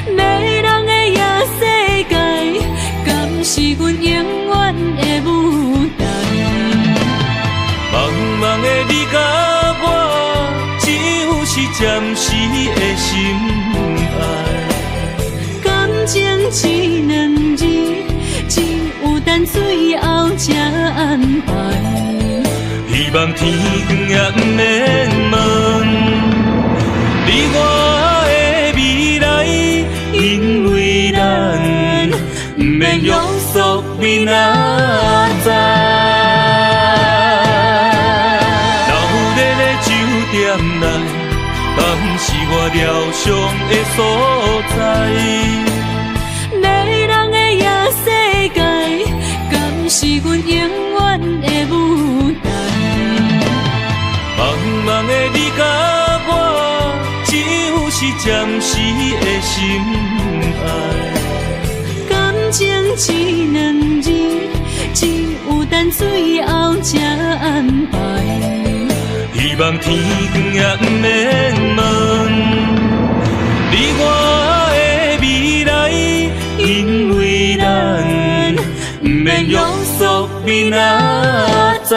迷人的夜世界，敢是阮永远的舞台？茫茫的你甲我，只有是暂时的心爱。感情一两字，只有等最后才安排。希望天光也不免问，你我的未来，因为咱不免约束明仔载。老日的酒店内，敢是我疗伤的所在？迷人的夜世界，敢是阮永远的舞台？茫茫的你甲我，只有是暂时的心爱。感情一两字，只有等最后才安排。希望天光也不免问，你我的未来，因为咱不免约束明仔载。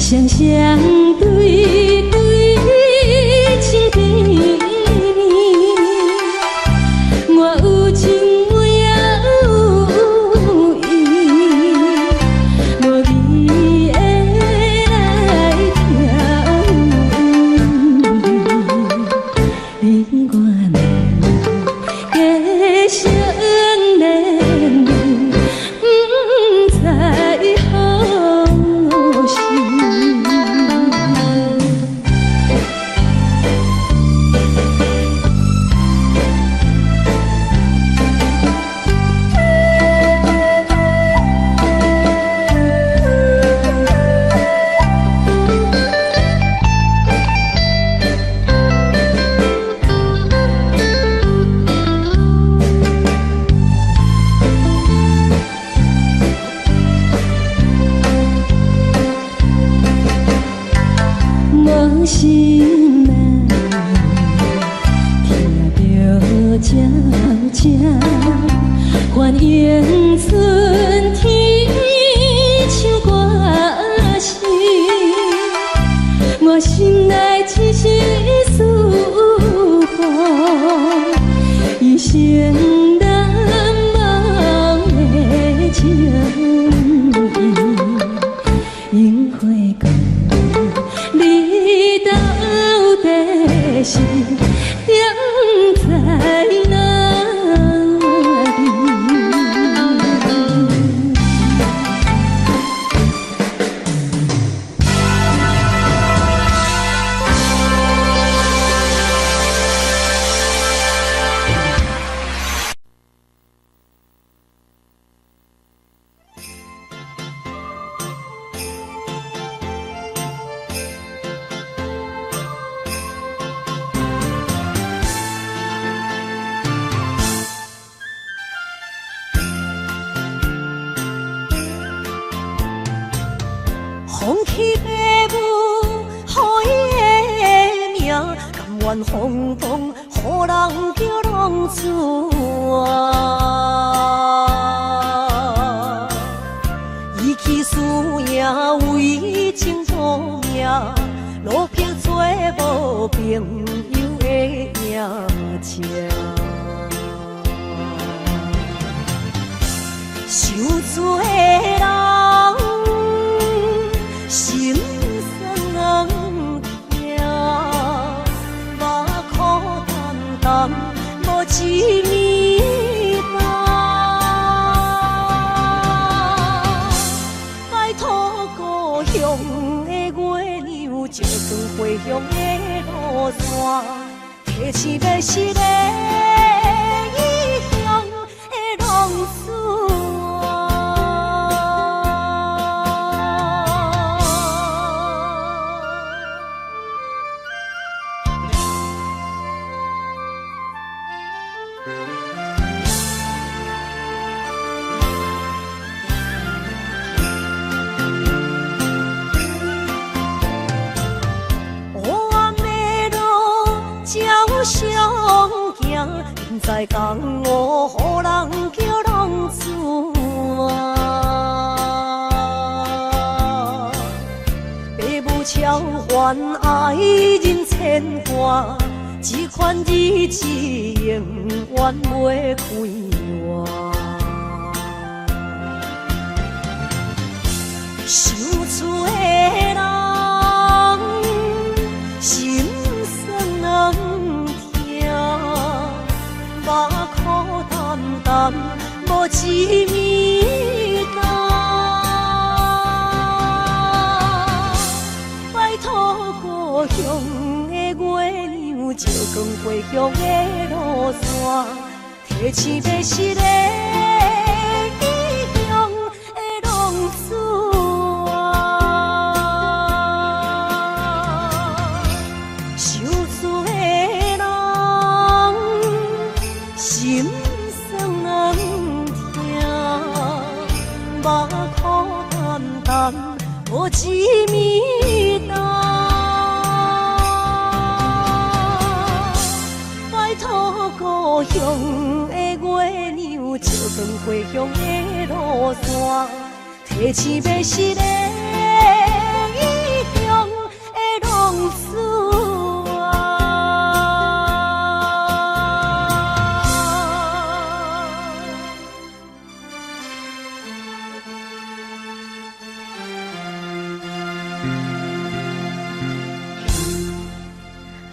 双双对对情甜蜜，我有情我也有意，无味的来听，你我难结成连理，不知何时。无心难，听着悄悄，欢迎春天唱歌声，我心内一时思慕，一生难忘的情谊，樱花讲。你到底是踮在哪里？放弃父母，予伊的名，甘愿风风，予人叫浪子啊！伊去输赢为情赌命，路边做无朋友的赢情。受罪的人。心酸痛，目眶淡淡，无一面红。拜托故乡的月亮，照光回乡的路线，提醒要是个异乡的浪子。相行，现在江湖，予人叫浪子啊！父母超还爱人牵挂，这款日子永远袂开换。受厝的人，心酸目眶淡淡，无一面红。拜托故乡的月亮，照光回乡的路线，提醒要是个异乡的浪子啊！受罪的人。心酸痛，目眶淡淡，无一面红。拜托故乡的月亮，照光回乡的路线，提醒要是个异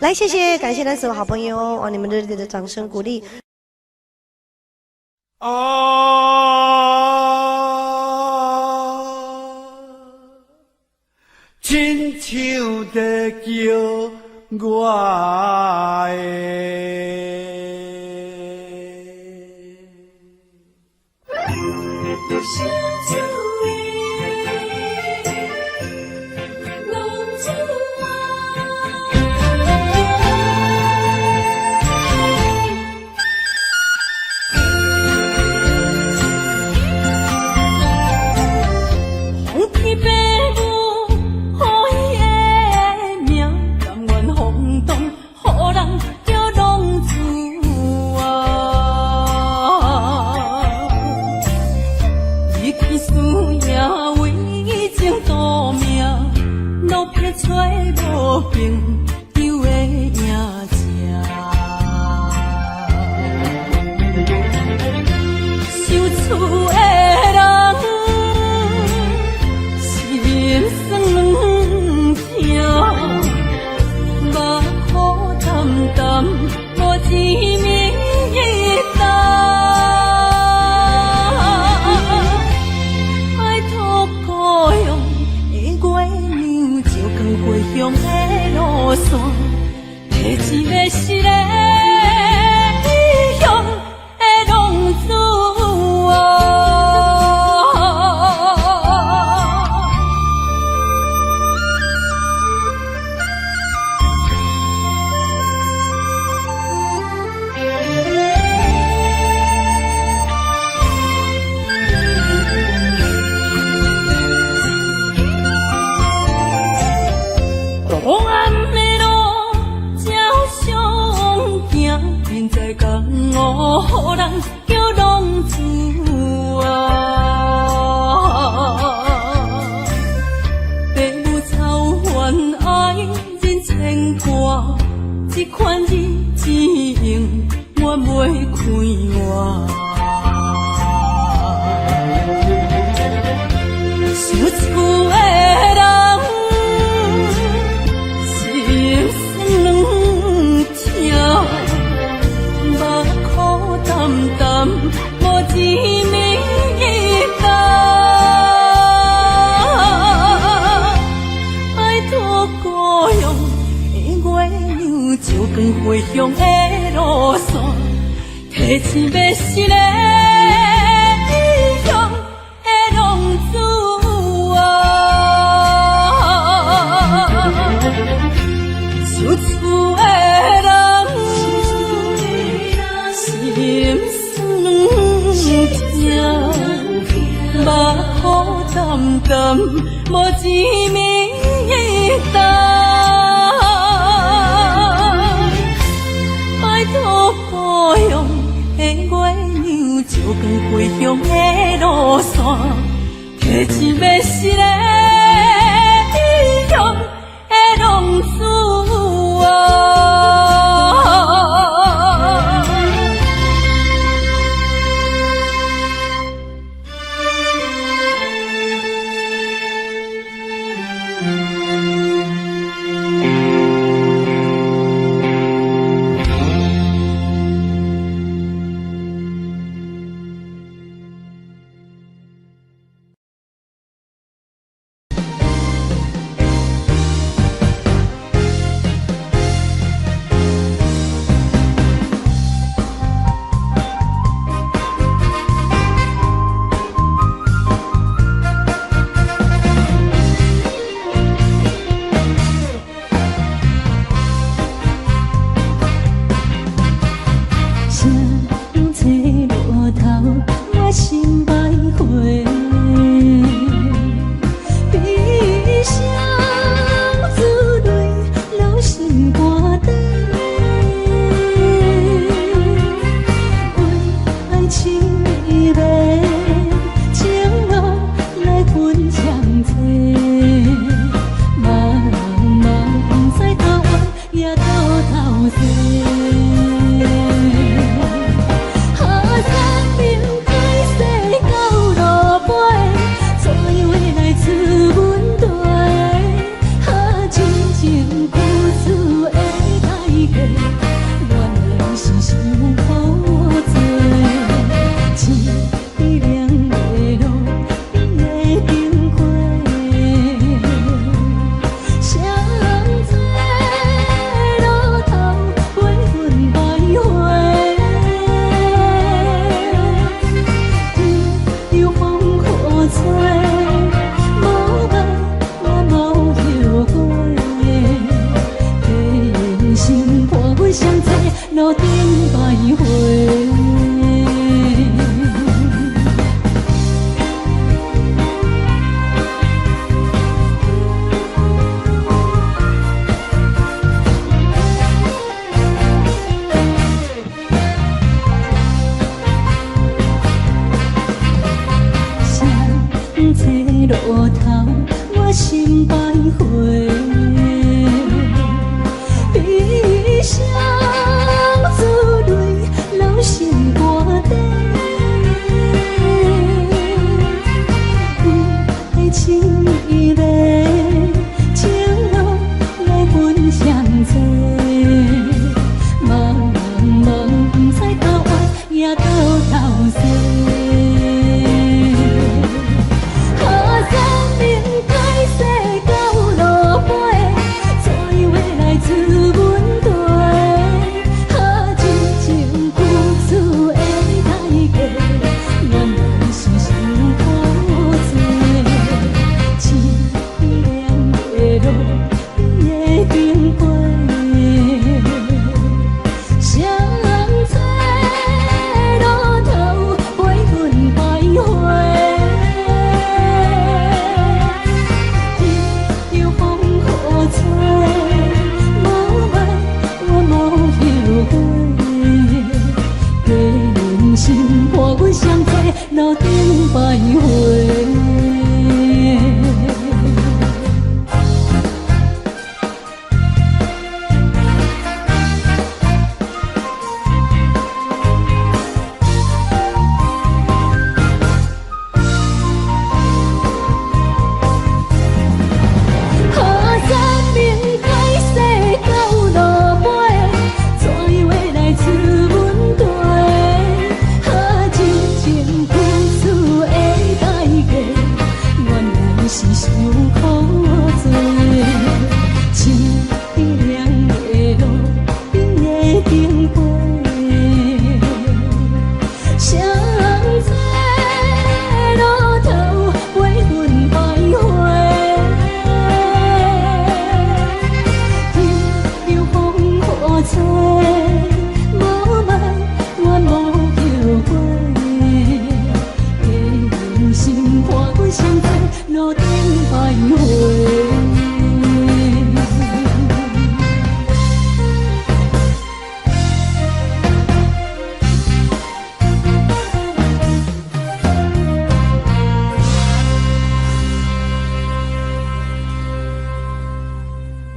来，谢谢，感谢咱所有好朋友哦，你们热烈的掌声鼓励。亲像在叫我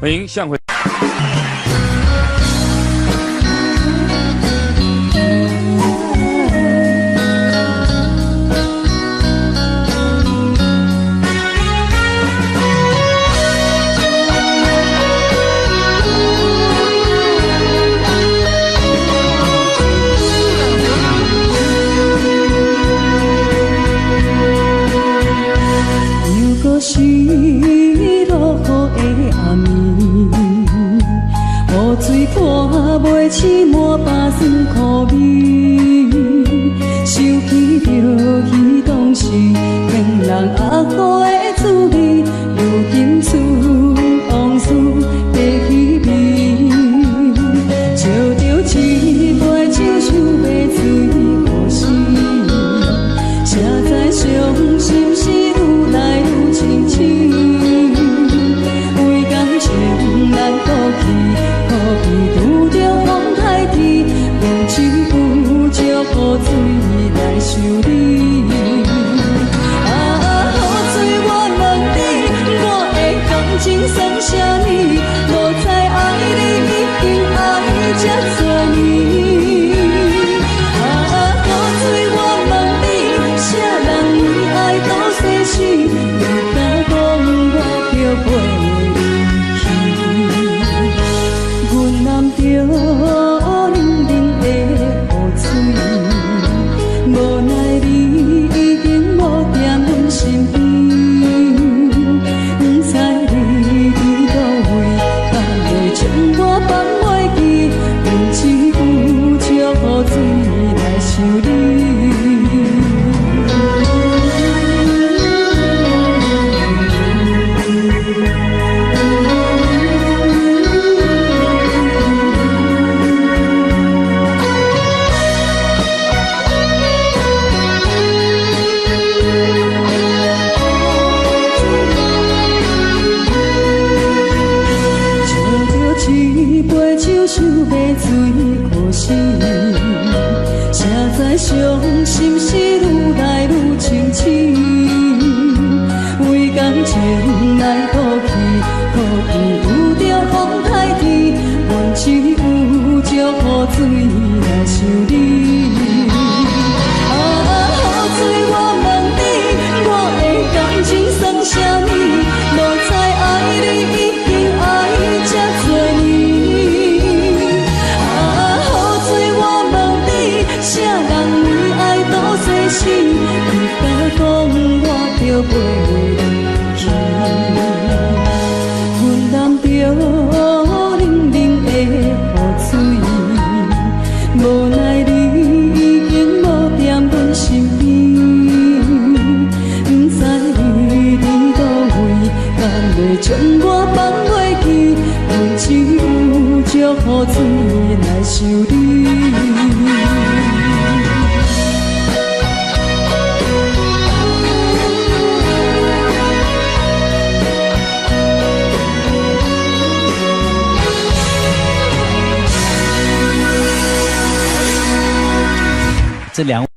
欢迎向回。是落雨的暗暝，雨水看袂起满巴酸苦味，想起着彼当时骗人压苦的滋味，如今思往事白稀微，笑着一杯酒想要醉好死，谁知伤心事愈来愈清醒，为感情来倒去，可比拄着风台天，用一壶酒雨水来想你。啊，雨水我问你，我的感情算啥呢？无知爱你已经爱这多年。啊，雨水我问你，啥人为爱都生死？你敢讲我着袂离去？阮揽着冷冷的雨水，无奈你已经无在阮身边，不知你伫倒位，敢会将我放袂记？用一壶酒雨水来想你。一杯酒想要醉好死，谁知伤心事愈来愈清醒，为感情来倒去，可比拄着风台天，换一壶酒雨水来想你。啊，雨水我问你，我的感情算啥呢？无知爱你已经爱这多年。啥人为爱都生死？你敢讲我着袂离去？阮揽着冷冷的雨水，无奈你已经无在阮身边，不知你伫倒位，敢会将我放袂记？用一壶酒雨水来想你。这两位。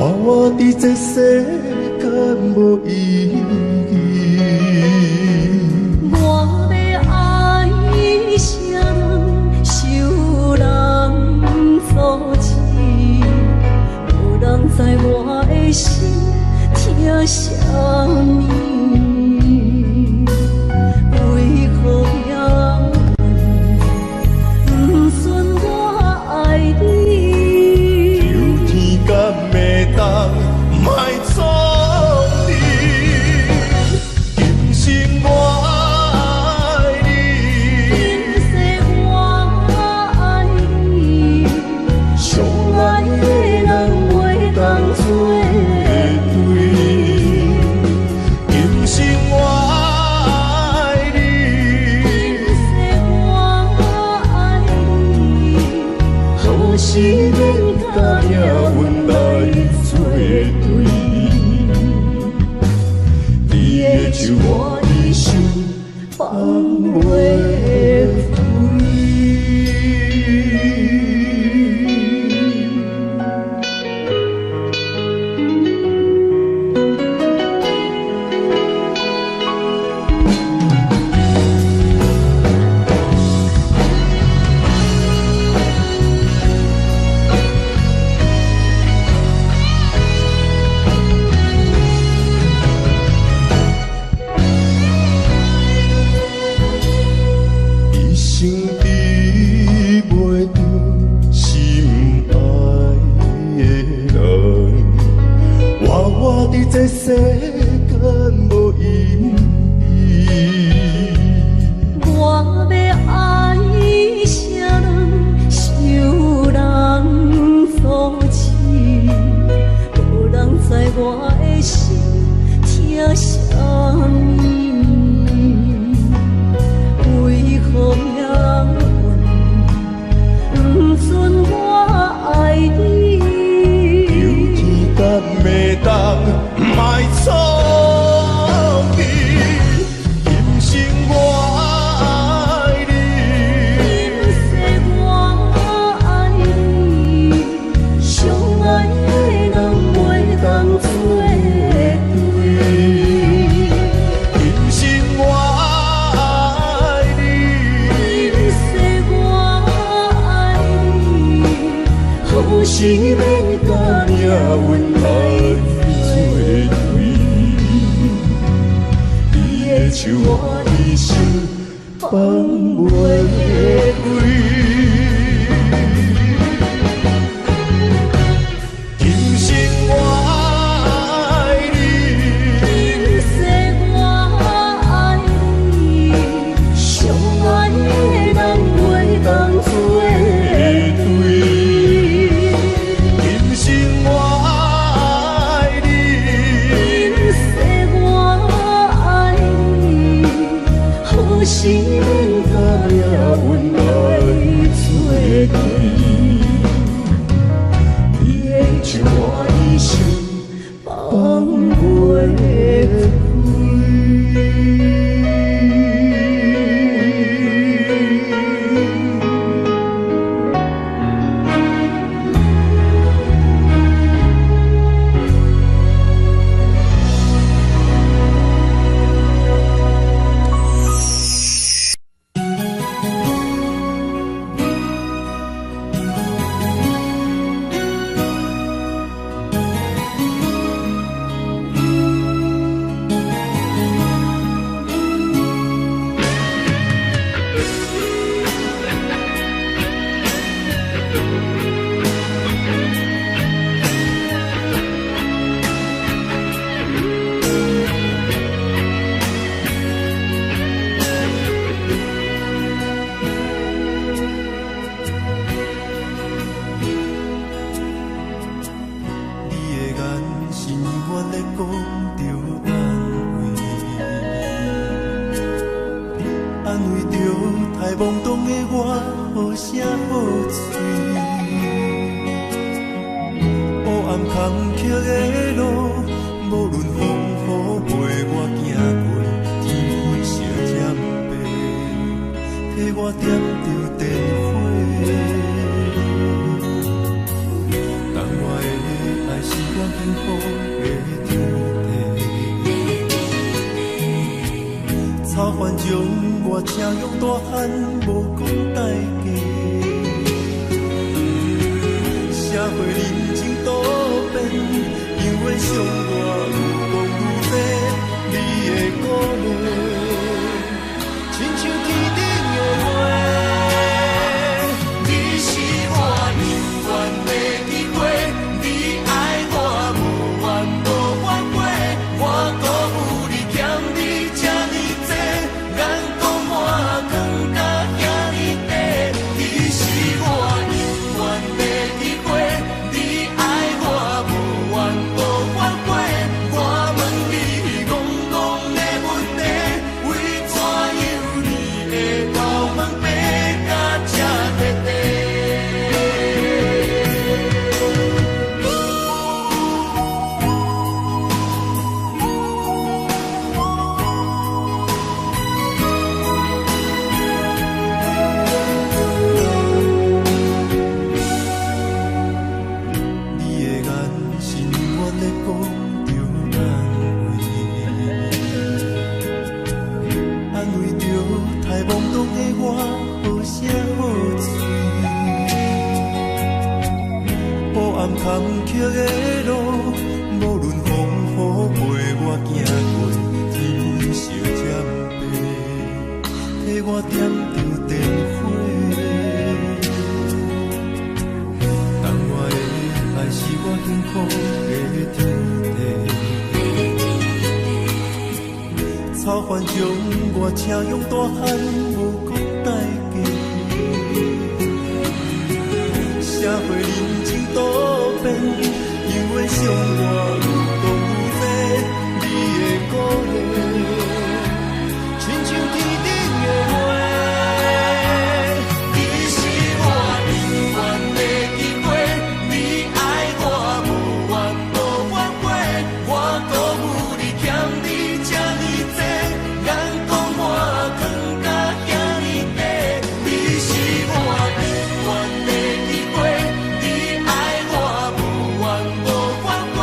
我伫这世间无意义。我要爱谁人，受人所欺，无人知我的心疼啥物，为何要不顺我爱你？有天敢会当卖错你，今生我爱你，今世我爱你，相爱的人袂当做对。今生我爱你，今世我爱你，何时免甲命运来作对？你的手我的手放袂开。一生比袂着心爱的人，我伫这世间无意义。我要爱谁人，受人所欺，无人知我的心疼啥物，为何命运不准我爱你？有天敢会当卖错你，今生我爱你，今世我爱你，相爱的人袂当做对。今生我爱你，今世我爱你，何时免甲命运来作对？你的手我的手放袂开。今生我爱你，今世我爱你，相爱的人袂当做对。今生我爱你，今世我爱你，何时免甲命运来作对？你的手我的手放袂开。幸福的天地。草原将我请用大汉，无讲代价。社会人情多变，因为伤我愈讲愈多，你的鼓励，亲像天顶的花。你是我永远的机会，你爱我无怨无反悔，我鼓舞你欠你这呢多，眼光满更加遐呢多。你是我永远的机会，你爱我无怨无反悔，我问你戆戆的问题，为怎样你会头毛白甲这地地？你的眼是永远在讲着安慰着太懵懂的我，好声好嘴。黑暗坎坷的路，无论风雨陪我行过，天昏烧渐白，替我点着灯火。当我的爱是我幸福的天地。草原将我请用大汉，无讲代价。社会人情多变，因为伤我愈讲愈多，你的鼓励，亲像天顶的花。你是我永远的机会，你爱我无怨无反悔，我鼓舞你欠你这呢多，眼光满更加遐呢多。你是我永远的机会，你爱我无怨无反悔，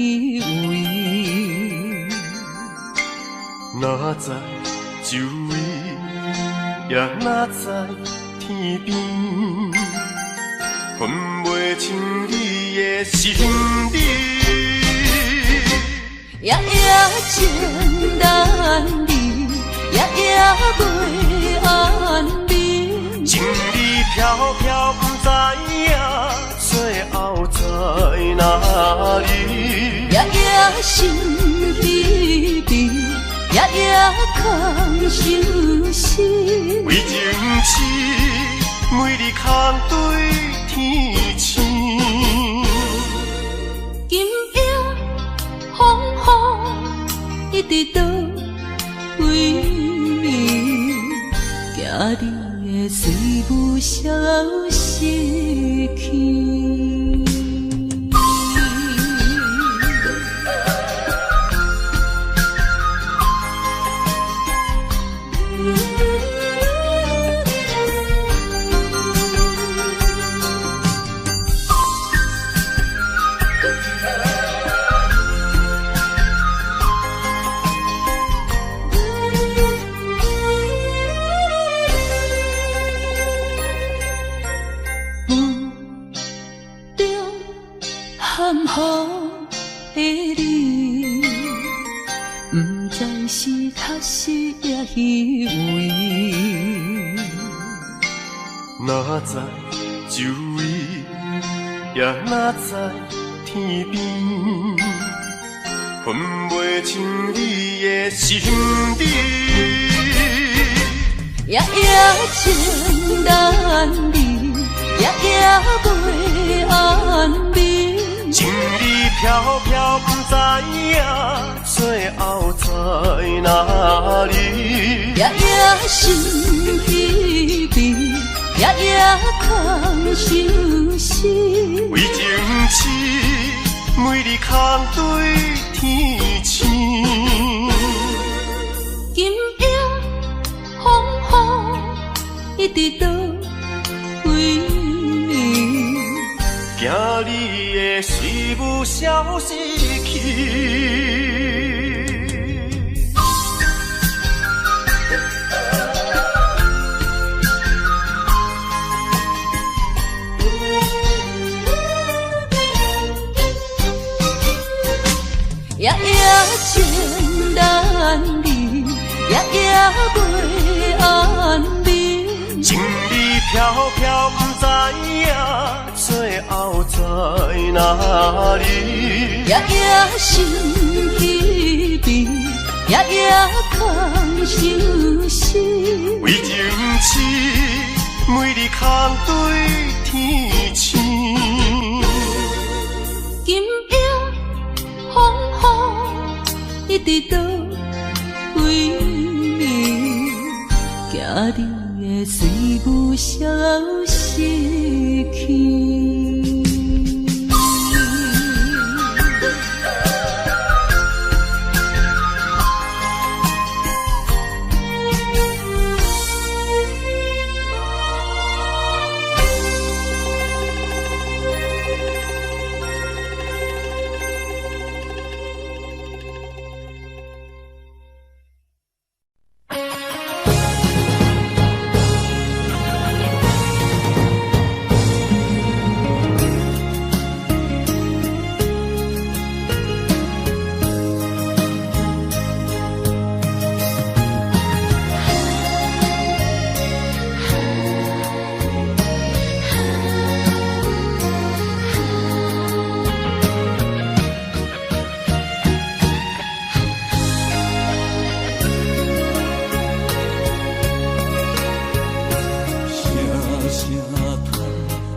虚伪。哪知周围，也哪知天边，分袂清你的心理。夜夜情难离，夜夜袂安眠。情理飘飘，不知影最后在哪里。夜夜心悲悲，夜夜空相思。为情痴，每日空对天星。今夜风雨一直倒位，惊你的随舞消失去。含糊的你，不知是确实也虚伪。哪知周围，也哪知天边，分袂清你的心理。夜夜情难离，夜夜袂安眠。情理飘飘，不知影最后在哪里。夜夜心悲悲，夜夜空相思。为情痴，每日空对天星。今夜风雨一直倒位，惊你的随舞消失去。夜夜情难离，夜夜袂安眠。情理飘飘，不知影最后在哪里。夜夜心悲悲，夜夜空相思。为情痴，每日空对天星。今夜风雨一直倒位，惊你的随舞消失去。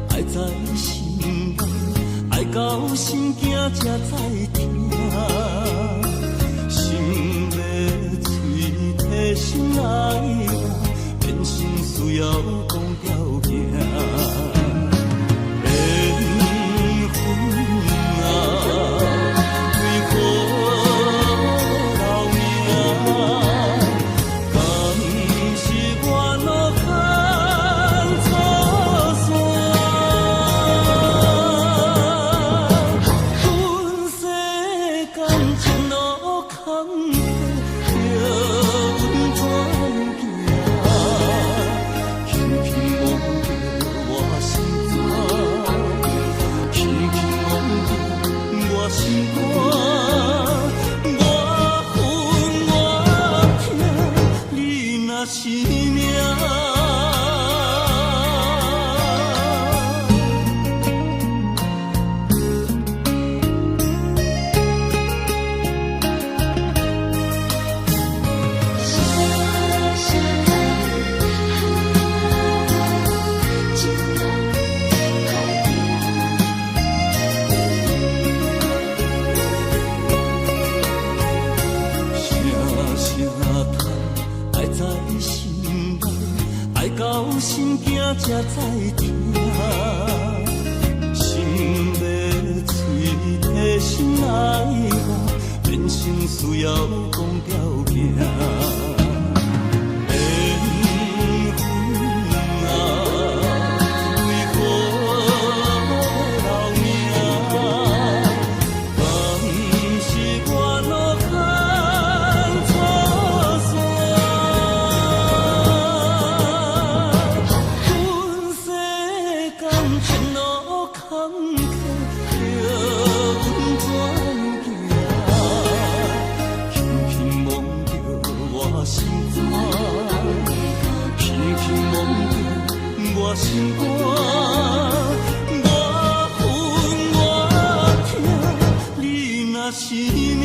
才知听，心要嘴替心爱人，变心需要讲条件。缘分啊，为何留命？敢是我路牵错线？空客，着阮怎行？轻轻摸着我心肝，轻轻摸着我心肝，我恨我痛，你若是命。心惊才知听，心要碎的心爱我，人生需要讲条行。心肝，我恨我痛，你若是命。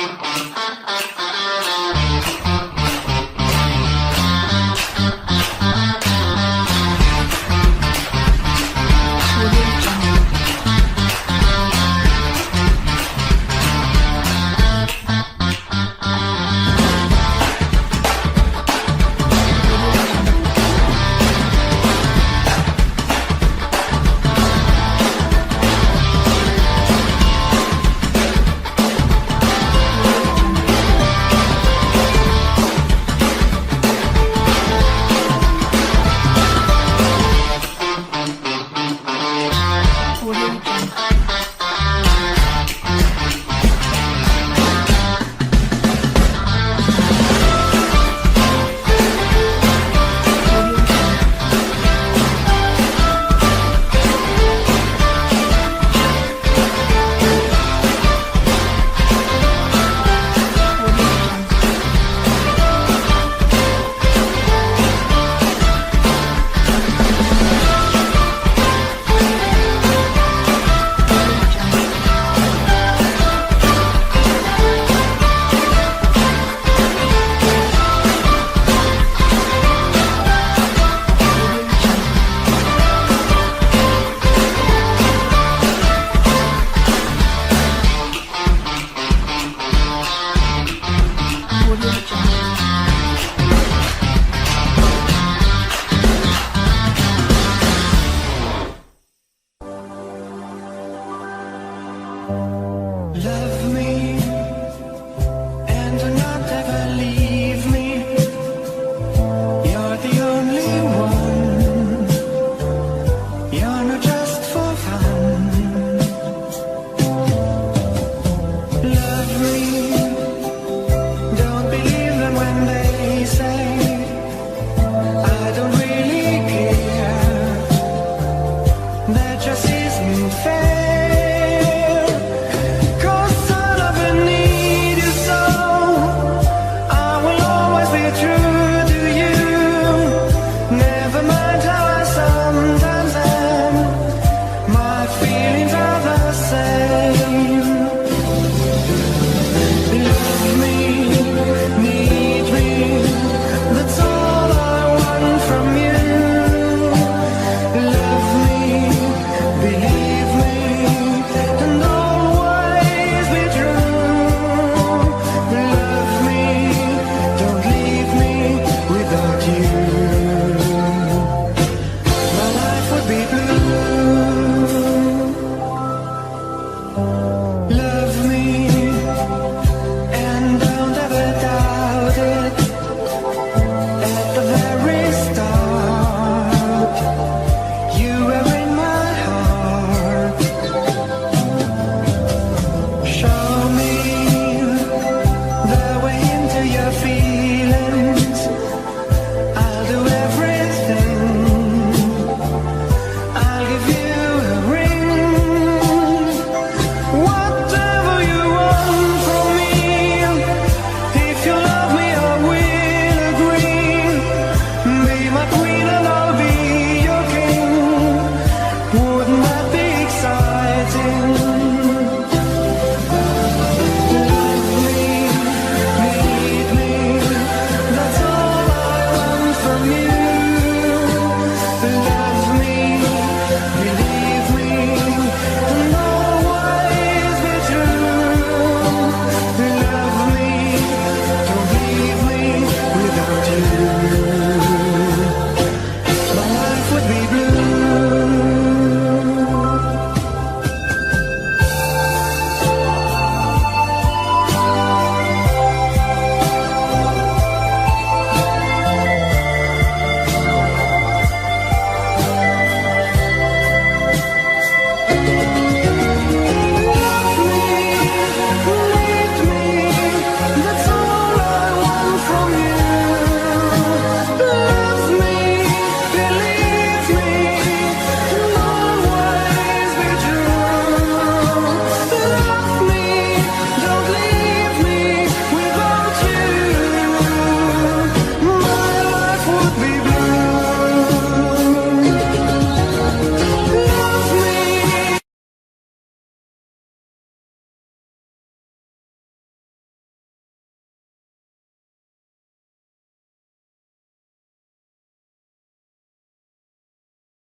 啊。